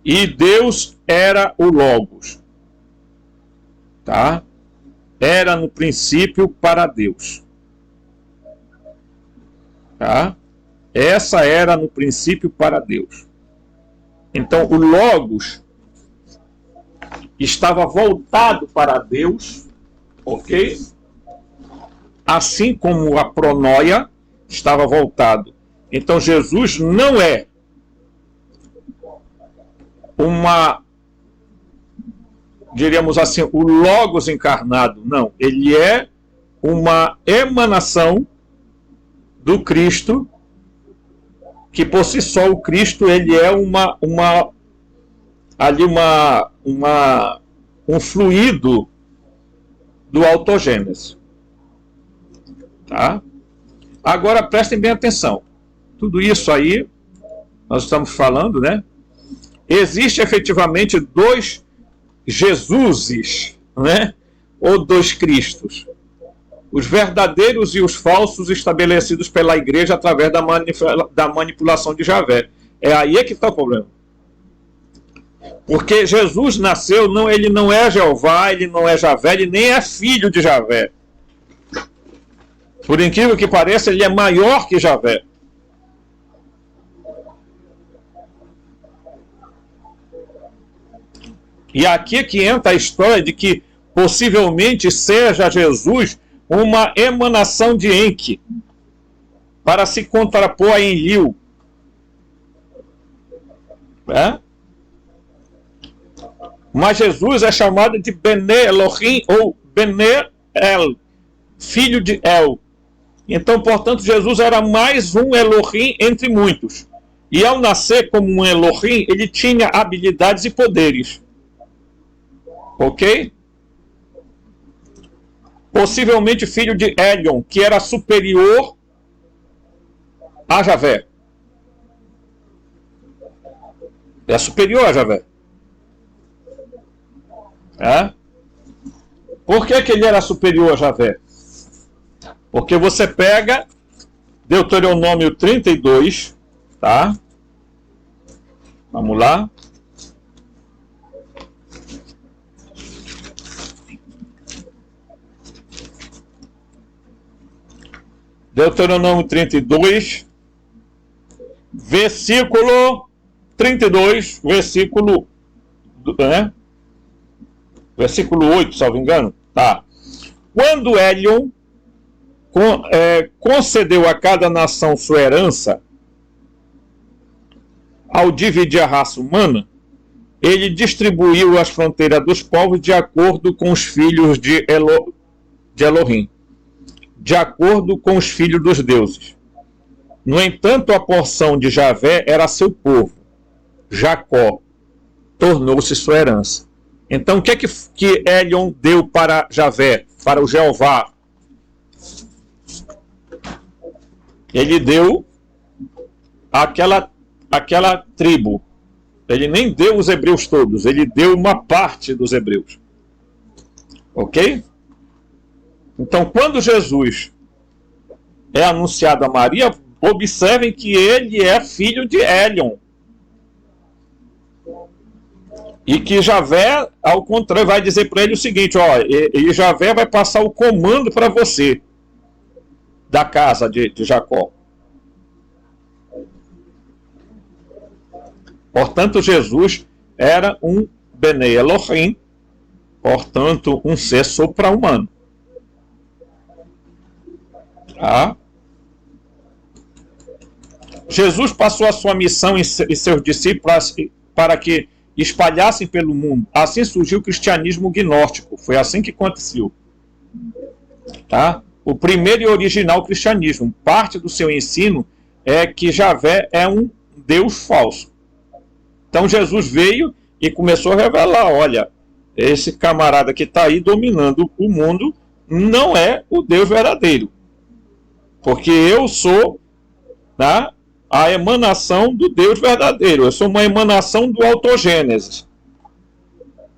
e Deus era o Logos, tá? Era no princípio para Deus, tá? Essa era no princípio para Deus. Então o Logos estava voltado para Deus, ok? Assim como a pronoia estava voltado. Então Jesus não é diríamos assim, o Logos encarnado. Não, ele é uma emanação do Cristo, que por si só o Cristo ele é um fluido do autogênese. Tá? Agora prestem bem atenção. Tudo isso aí, nós estamos falando, né? Existe efetivamente dois Jesuses, né? Ou dois Cristos. Os verdadeiros e os falsos estabelecidos pela igreja através da manipulação de Javé. É aí que está o problema. Porque Jesus nasceu, não, ele não é Jeová, ele não é Javé, ele nem é filho de Javé. Por incrível que pareça, ele é maior que Javé. E aqui que entra a história de que possivelmente seja Jesus uma emanação de Enki, para se contrapor a Enlil. Mas Jesus é chamado de Bene Elohim ou Bene El, filho de El. Então, portanto, Jesus era mais um Elohim entre muitos. E ao nascer como um Elohim, ele tinha habilidades e poderes. Ok? Possivelmente filho de Elion, que era superior a Javé. É superior a Javé. Por que ele era superior a Javé? Porque você pega Deuteronômio 32, tá? Vamos lá. Deuteronômio 32, versículo 32, versículo 8, salvo engano. Tá. Quando Elion concedeu a cada nação sua herança, ao dividir a raça humana, ele distribuiu as fronteiras dos povos de acordo com os filhos de Elohim, de acordo com os filhos dos deuses. No entanto, a porção de Javé era seu povo. Jacó tornou-se sua herança. Então, o que é que Elion deu para Javé, para o Jeová? Ele deu aquela tribo. Ele nem deu os hebreus todos, ele deu uma parte dos hebreus. Ok? Então, quando Jesus é anunciado a Maria, observem que ele é filho de Elion. E que Javé, ao contrário, vai dizer para ele o seguinte, e Javé vai passar o comando para você, da casa de Jacó. Portanto, Jesus era um Bene Elohim, portanto, um ser supra-humano. Tá? Jesus passou a sua missão e seus discípulos para que espalhassem pelo mundo. Assim surgiu o cristianismo gnóstico. Foi assim que aconteceu. Tá? O primeiro e original cristianismo. Parte do seu ensino é que Javé é um Deus falso. Então Jesus veio e começou a revelar, olha, esse camarada que está aí dominando o mundo não é o Deus verdadeiro. Porque eu sou, tá, a emanação do Deus verdadeiro. Eu sou uma emanação do autogênesis,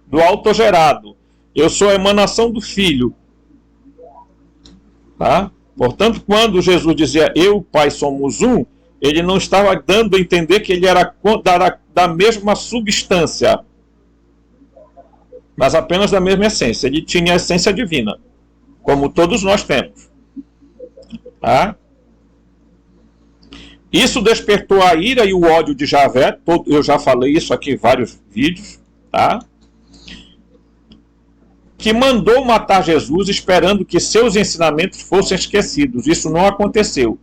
do autogerado. Eu sou a emanação do Filho. Tá? Portanto, quando Jesus dizia, eu e o Pai somos um, ele não estava dando a entender que ele era da mesma substância, mas apenas da mesma essência. Ele tinha a essência divina, como todos nós temos. Tá? Isso despertou a ira e o ódio de Javé. Eu já falei isso aqui em vários vídeos. Tá? Que mandou matar Jesus esperando que seus ensinamentos fossem esquecidos. Isso não aconteceu.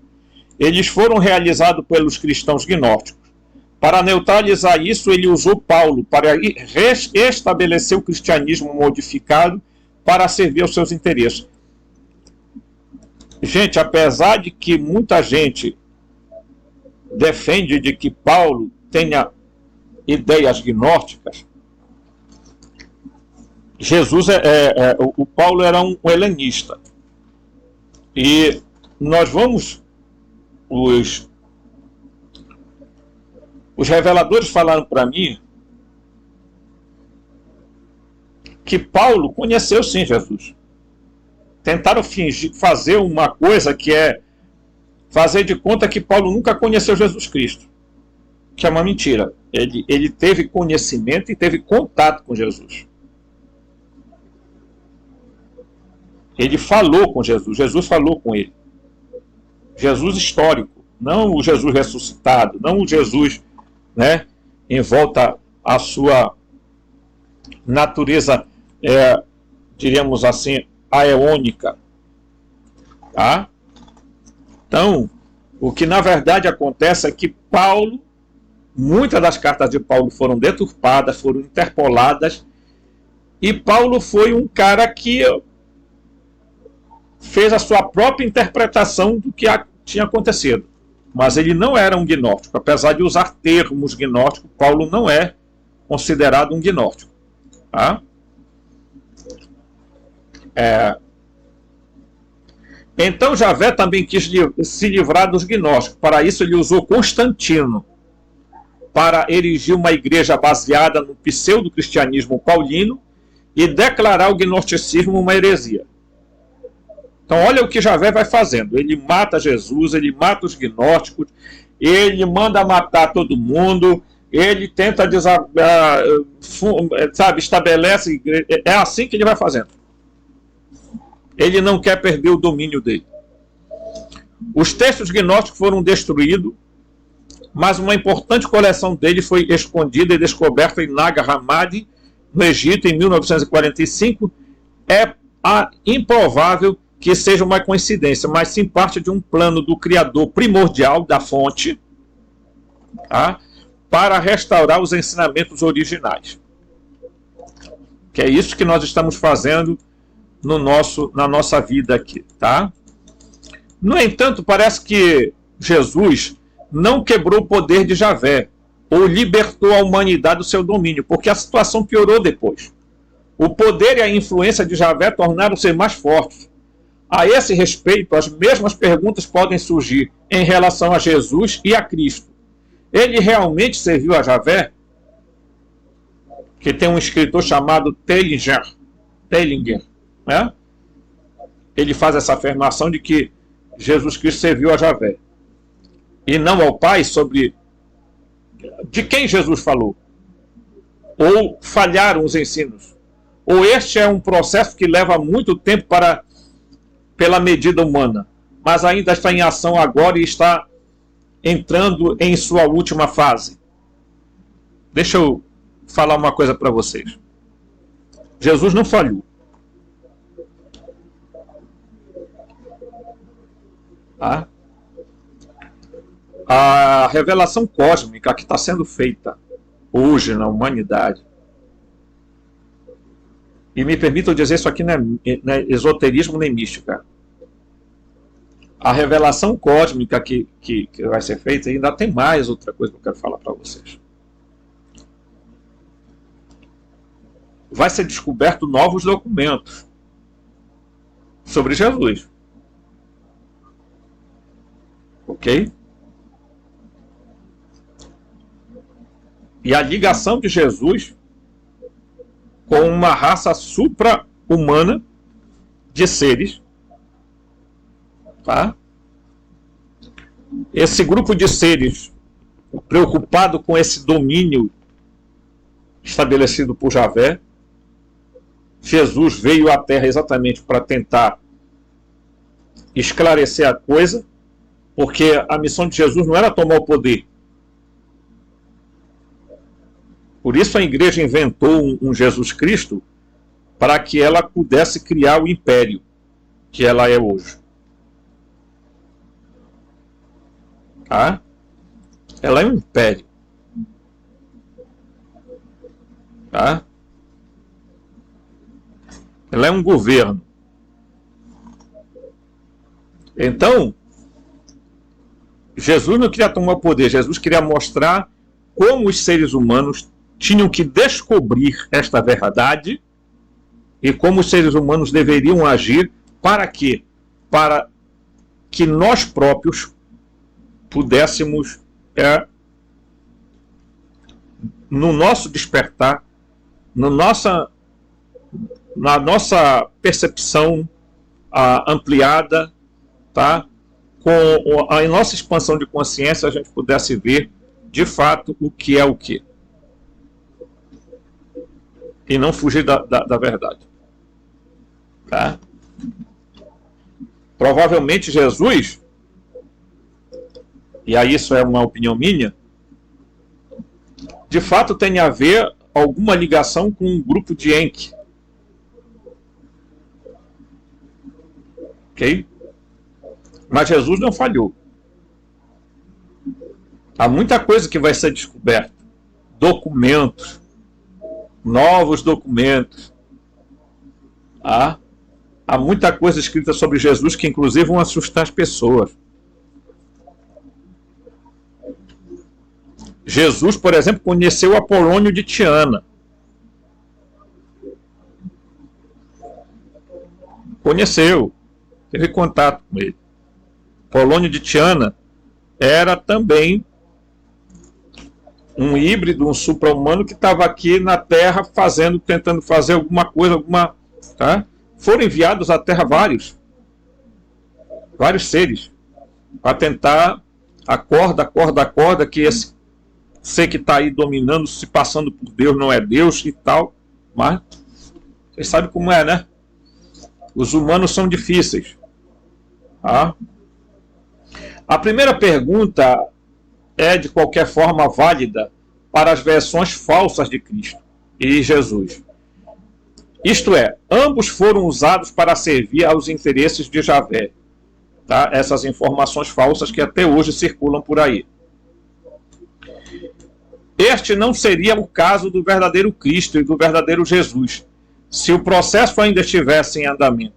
Eles foram realizados pelos cristãos gnósticos. Para neutralizar isso, ele usou Paulo para restabelecer o cristianismo modificado para servir aos seus interesses. Gente, apesar de que muita gente defende de que Paulo tenha ideias gnósticas, Jesus o Paulo era um helenista. E nós vamos... Os reveladores falaram para mim que Paulo conheceu sim Jesus. Tentaram fazer uma coisa que é fazer de conta que Paulo nunca conheceu Jesus Cristo. que é uma mentira. Ele teve conhecimento e teve contato com Jesus. Ele falou com Jesus, Jesus falou com ele. Jesus histórico, não o Jesus ressuscitado, não o Jesus, né, em volta à sua natureza, diríamos assim, aeônica. Tá? Então, o que na verdade acontece é que Paulo, muitas das cartas de Paulo foram deturpadas, foram interpoladas, e Paulo foi um cara que fez a sua própria interpretação do que tinha acontecido. Mas ele não era um gnóstico. Apesar de usar termos gnósticos, Paulo não é considerado um gnóstico. Tá? Então Javé também quis se livrar dos gnósticos. Para isso ele usou Constantino para erigir uma igreja baseada no pseudo-cristianismo paulino e declarar o gnosticismo uma heresia. Então olha o que Javé vai fazendo. Ele mata Jesus, ele mata os gnósticos, ele manda matar todo mundo, ele tenta estabelece igreja. É assim que ele vai fazendo. Ele não quer perder o domínio dele. Os textos gnósticos foram destruídos, mas uma importante coleção dele foi escondida e descoberta em Nag Hammadi, no Egito, em 1945. É improvável que seja uma coincidência, mas sim parte de um plano do Criador primordial da fonte, tá, para restaurar os ensinamentos originais. Que é isso que nós estamos fazendo na nossa vida aqui. Tá? No entanto, parece que Jesus não quebrou o poder de Javé, ou libertou a humanidade do seu domínio, porque a situação piorou depois. O poder e a influência de Javé tornaram-se mais fortes. A esse respeito, as mesmas perguntas podem surgir em relação a Jesus e a Cristo. Ele realmente serviu a Javé? Que tem um escritor chamado Teilinger, né? Ele faz essa afirmação de que Jesus Cristo serviu a Javé e não ao Pai. Sobre de quem Jesus falou? Ou falharam os ensinos? Ou este é um processo que leva muito tempo pela medida humana, mas ainda está em ação agora e está entrando em sua última fase? Deixa eu falar uma coisa para vocês. Jesus não falhou. Tá? A revelação cósmica que está sendo feita hoje na humanidade, e me permitam dizer, isso aqui não é esoterismo nem mística. A revelação cósmica que vai ser feita, ainda tem mais outra coisa que eu quero falar para vocês. Vai ser descoberto novos documentos sobre Jesus. Ok? E a ligação de Jesus com uma raça supra-humana de seres. Tá? Esse grupo de seres preocupado com esse domínio estabelecido por Javé. Jesus veio à Terra exatamente para tentar esclarecer a coisa, porque a missão de Jesus não era tomar o poder. Por isso a igreja inventou um Jesus Cristo para que ela pudesse criar o império que ela é hoje. Tá? Ela é um império. Tá? Ela é um governo. Então, Jesus não queria tomar poder, Jesus queria mostrar como os seres humanos tinham que descobrir esta verdade e como os seres humanos deveriam agir. Para quê? Para que nós próprios pudéssemos, no nosso despertar, na nossa percepção ampliada, tá? Com a nossa expansão de consciência, a gente pudesse ver de fato, o que é o que. E não fugir da verdade. Tá? Provavelmente Jesus, e aí isso é uma opinião minha, de fato tem a ver alguma ligação com um grupo de Enki. Ok? Mas Jesus não falhou. Há muita coisa que vai ser descoberta. Documentos. Novos documentos. Há muita coisa escrita sobre Jesus que inclusive vão assustar as pessoas. Jesus, por exemplo, conheceu Apolônio de Tiana. Conheceu. Teve contato com ele. Apolônio de Tiana era também um híbrido, um supra-humano que estava aqui na Terra tentando fazer alguma coisa, tá? Foram enviados à Terra vários seres para tentar acorda que esse ser que está aí dominando, se passando por Deus, não é Deus e tal, mas vocês sabem como é, né? Os humanos são difíceis. Tá? A primeira pergunta é, de qualquer forma, válida para as versões falsas de Cristo e Jesus. Isto é, ambos foram usados para servir aos interesses de Javé. Tá? Essas informações falsas que até hoje circulam por aí. Este não seria o caso do verdadeiro Cristo e do verdadeiro Jesus, se o processo ainda estivesse em andamento.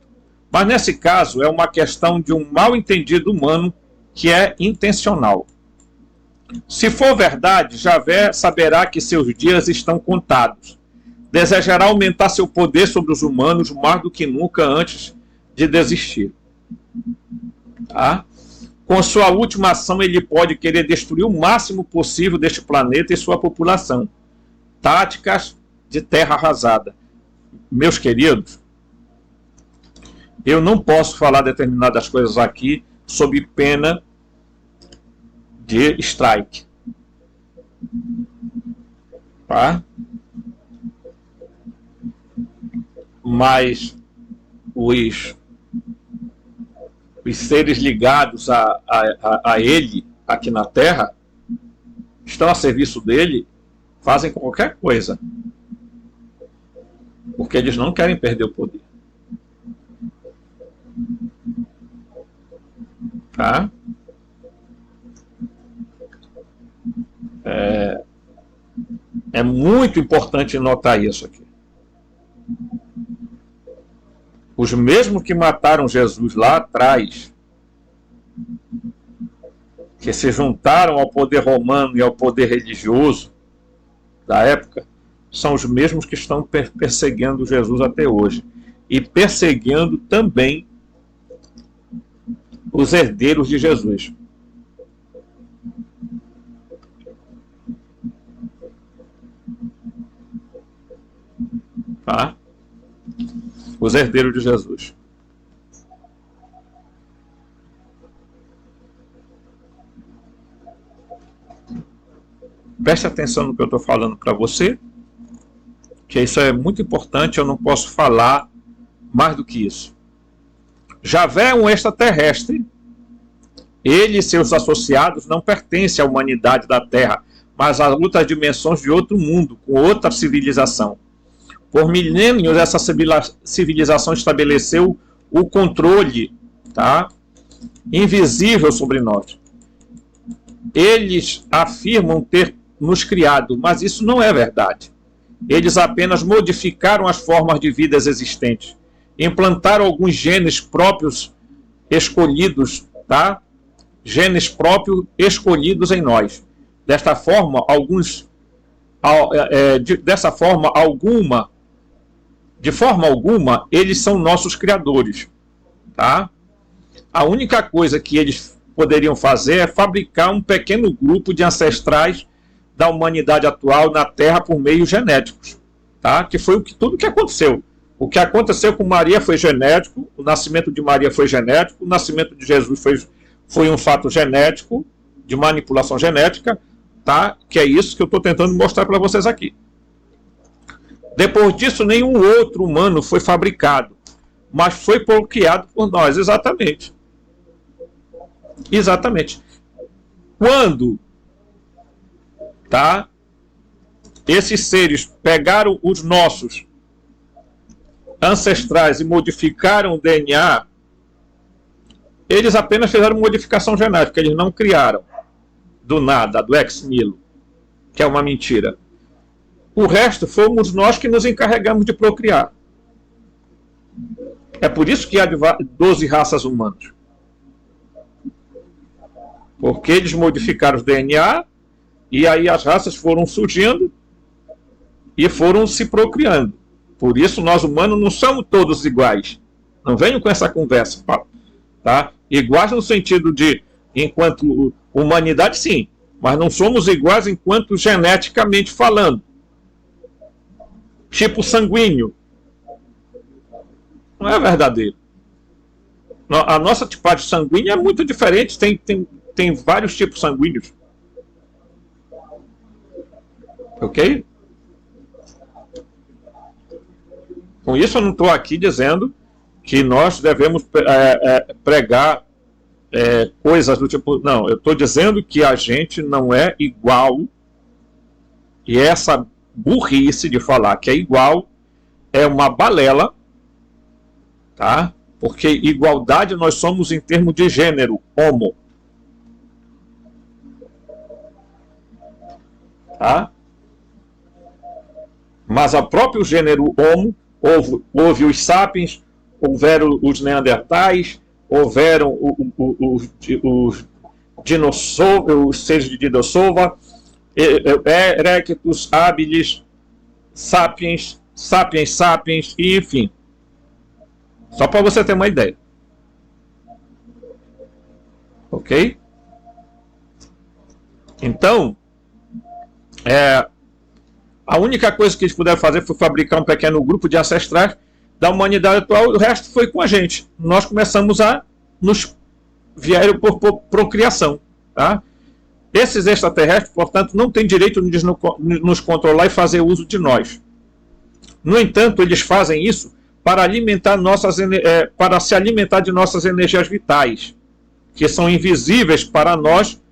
Mas nesse caso é uma questão de um mal-entendido humano que é intencional. Se for verdade, Javé saberá que seus dias estão contados. Desejará aumentar seu poder sobre os humanos mais do que nunca antes de desistir. Tá? Com sua última ação, ele pode querer destruir o máximo possível deste planeta e sua população. Táticas de terra arrasada. Meus queridos, eu não posso falar determinadas coisas aqui sob pena de strike. Tá? Mas os seres ligados a ele aqui na Terra estão a serviço dele, fazem qualquer coisa, porque eles não querem perder o poder. Tá? É muito importante notar isso aqui. Os mesmos que mataram Jesus lá atrás, que se juntaram ao poder romano e ao poder religioso da época, são os mesmos que estão perseguindo Jesus até hoje. E perseguindo também os herdeiros de Jesus. Tá? Os herdeiros de Jesus. Preste atenção no que eu estou falando para você, que isso é muito importante, eu não posso falar mais do que isso. Javé é um extraterrestre. Ele e seus associados não pertencem à humanidade da Terra, mas a outras dimensões de outro mundo, com outra civilização. Por milênios, essa civilização estabeleceu o controle, tá, invisível sobre nós. Eles afirmam ter nos criado, mas isso não é verdade. Eles apenas modificaram as formas de vidas existentes, implantaram alguns genes próprios escolhidos, tá? Genes próprios escolhidos em nós. Dessa forma, de forma alguma, eles são nossos criadores, tá? A única coisa que eles poderiam fazer é fabricar um pequeno grupo de ancestrais da humanidade atual na Terra por meios genéticos, tá? Que foi tudo que aconteceu. O que aconteceu com Maria foi genético, o nascimento de Maria foi genético, o nascimento de Jesus foi um fato genético, de manipulação genética, tá? Que é isso que eu estou tentando mostrar para vocês aqui. Depois disso, nenhum outro humano foi fabricado, mas foi procriado por nós, exatamente. Exatamente. Quando, tá? Esses seres pegaram os nossos ancestrais e modificaram o DNA, eles apenas fizeram modificação genética, eles não criaram do nada, do ex nihilo, que é uma mentira. O resto fomos nós que nos encarregamos de procriar. É por isso que há 12 raças humanas. Porque eles modificaram o DNA e aí as raças foram surgindo e foram se procriando. Por isso nós humanos não somos todos iguais. Não venham com essa conversa, tá? Iguais no sentido de, enquanto humanidade, sim, mas não somos iguais enquanto geneticamente falando. Tipo sanguíneo. Não é verdadeiro. A nossa tipagem sanguínea é muito diferente, tem vários tipos sanguíneos. Ok? Com isso eu não estou aqui dizendo que nós devemos pregar coisas do tipo... Não, eu estou dizendo que a gente não é igual, e essa burrice de falar que é igual é uma balela, tá? Porque igualdade nós somos em termos de gênero, homo. Tá? Mas o próprio gênero homo, houve os sapiens, houveram os neandertais, houveram os seres de Dinossova, Erectus, habilis, sapiens, e enfim. Só para você ter uma ideia. Ok? Então, a única coisa que eles puderam fazer foi fabricar um pequeno grupo de ancestrais da humanidade atual, e o resto foi com a gente. Nós começamos a nos vieram por procriação. Tá? Esses extraterrestres, portanto, não têm direito de nos controlar e fazer uso de nós. No entanto, eles fazem isso para para se alimentar de nossas energias vitais, que são invisíveis para nós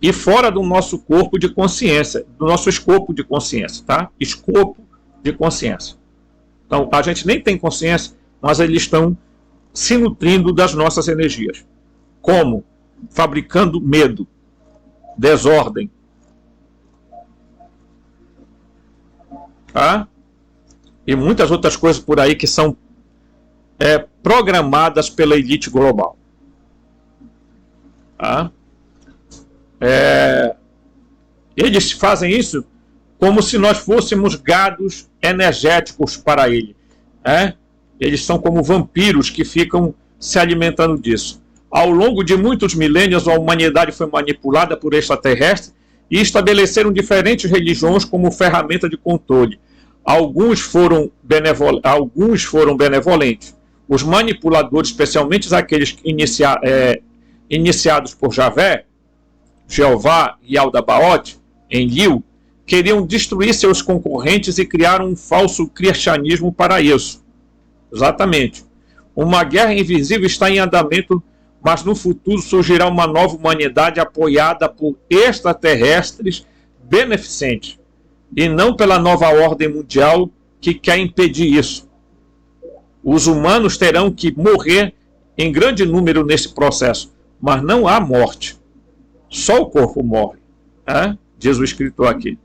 e fora do nosso corpo de consciência, do nosso escopo de consciência, tá? Escopo de consciência. Então, a gente nem tem consciência, mas eles estão se nutrindo das nossas energias. Como? Fabricando medo, desordem. Tá? E muitas outras coisas por aí que são programadas pela elite global. Tá? Eles fazem isso como se nós fôssemos gados energéticos para ele. Eles são como vampiros que ficam se alimentando disso. Ao longo de muitos milênios, a humanidade foi manipulada por extraterrestres e estabeleceram diferentes religiões como ferramenta de controle. Alguns foram benevolentes. Os manipuladores, especialmente aqueles iniciados por Javé, Jeová e Aldabaoth, em Liu, queriam destruir seus concorrentes e criaram um falso cristianismo para isso. Exatamente. Uma guerra invisível está em andamento, mas no futuro surgirá uma nova humanidade apoiada por extraterrestres beneficentes, e não pela nova ordem mundial que quer impedir isso. Os humanos terão que morrer em grande número nesse processo, mas não há morte. Só o corpo morre, diz o escritor aqui.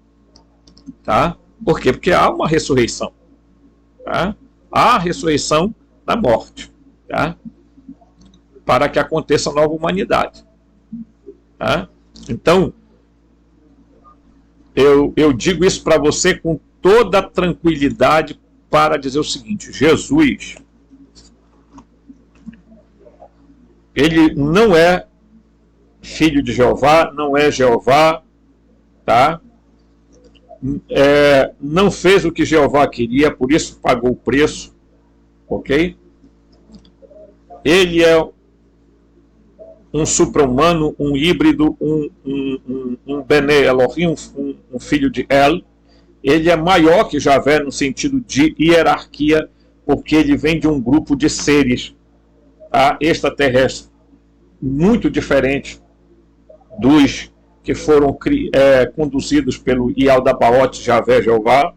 Tá? Por quê? Porque há uma ressurreição. Tá? Há a ressurreição da morte. Tá? Para que aconteça a nova humanidade. Tá? Então, eu digo isso para você com toda tranquilidade para dizer o seguinte: Jesus, ele não é filho de Jeová, não é Jeová, tá? Não fez o que Jeová queria, por isso pagou o preço, ok? Ele é um supra-humano, um híbrido, um Bene Elohim, um filho de El. Ele é maior que Javé no sentido de hierarquia, porque ele vem de um grupo de seres, tá, extraterrestres, muito diferente dos que foram conduzidos pelo Yaldabaoth, Javé, Jeová.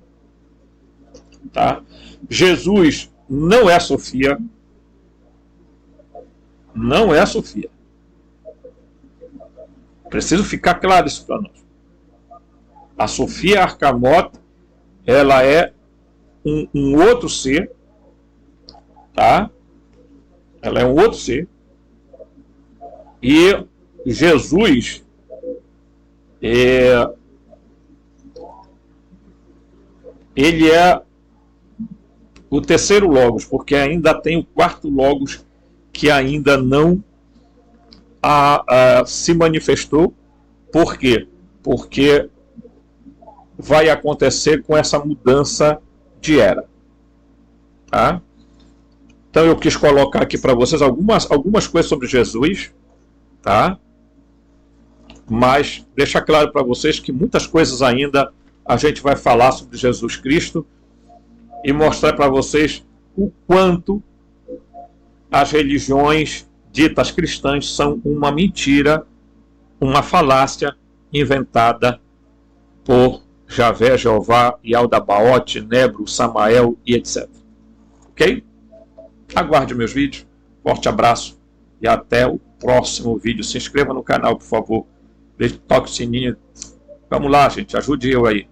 Tá? Jesus não é Sofia. Não é Sofia. Preciso ficar claro isso para nós. A Sofia Arcamot, ela é um outro ser, tá? Ela é um outro ser. E Jesus ele é o terceiro Logos, porque ainda tem o quarto Logos que ainda não se manifestou. Por quê? Porque vai acontecer com essa mudança de era. Tá? Então eu quis colocar aqui para vocês algumas coisas sobre Jesus, tá? Mas deixar claro para vocês que muitas coisas ainda a gente vai falar sobre Jesus Cristo e mostrar para vocês o quanto as religiões ditas cristãs são uma mentira, uma falácia inventada por Javé, Jeová, Yaldabaoth, Nebro, Samael e etc. Ok? Aguarde meus vídeos. Forte abraço e até o próximo vídeo. Se inscreva no canal, por favor. Toque o sininho. Vamos lá, gente. Ajude eu aí.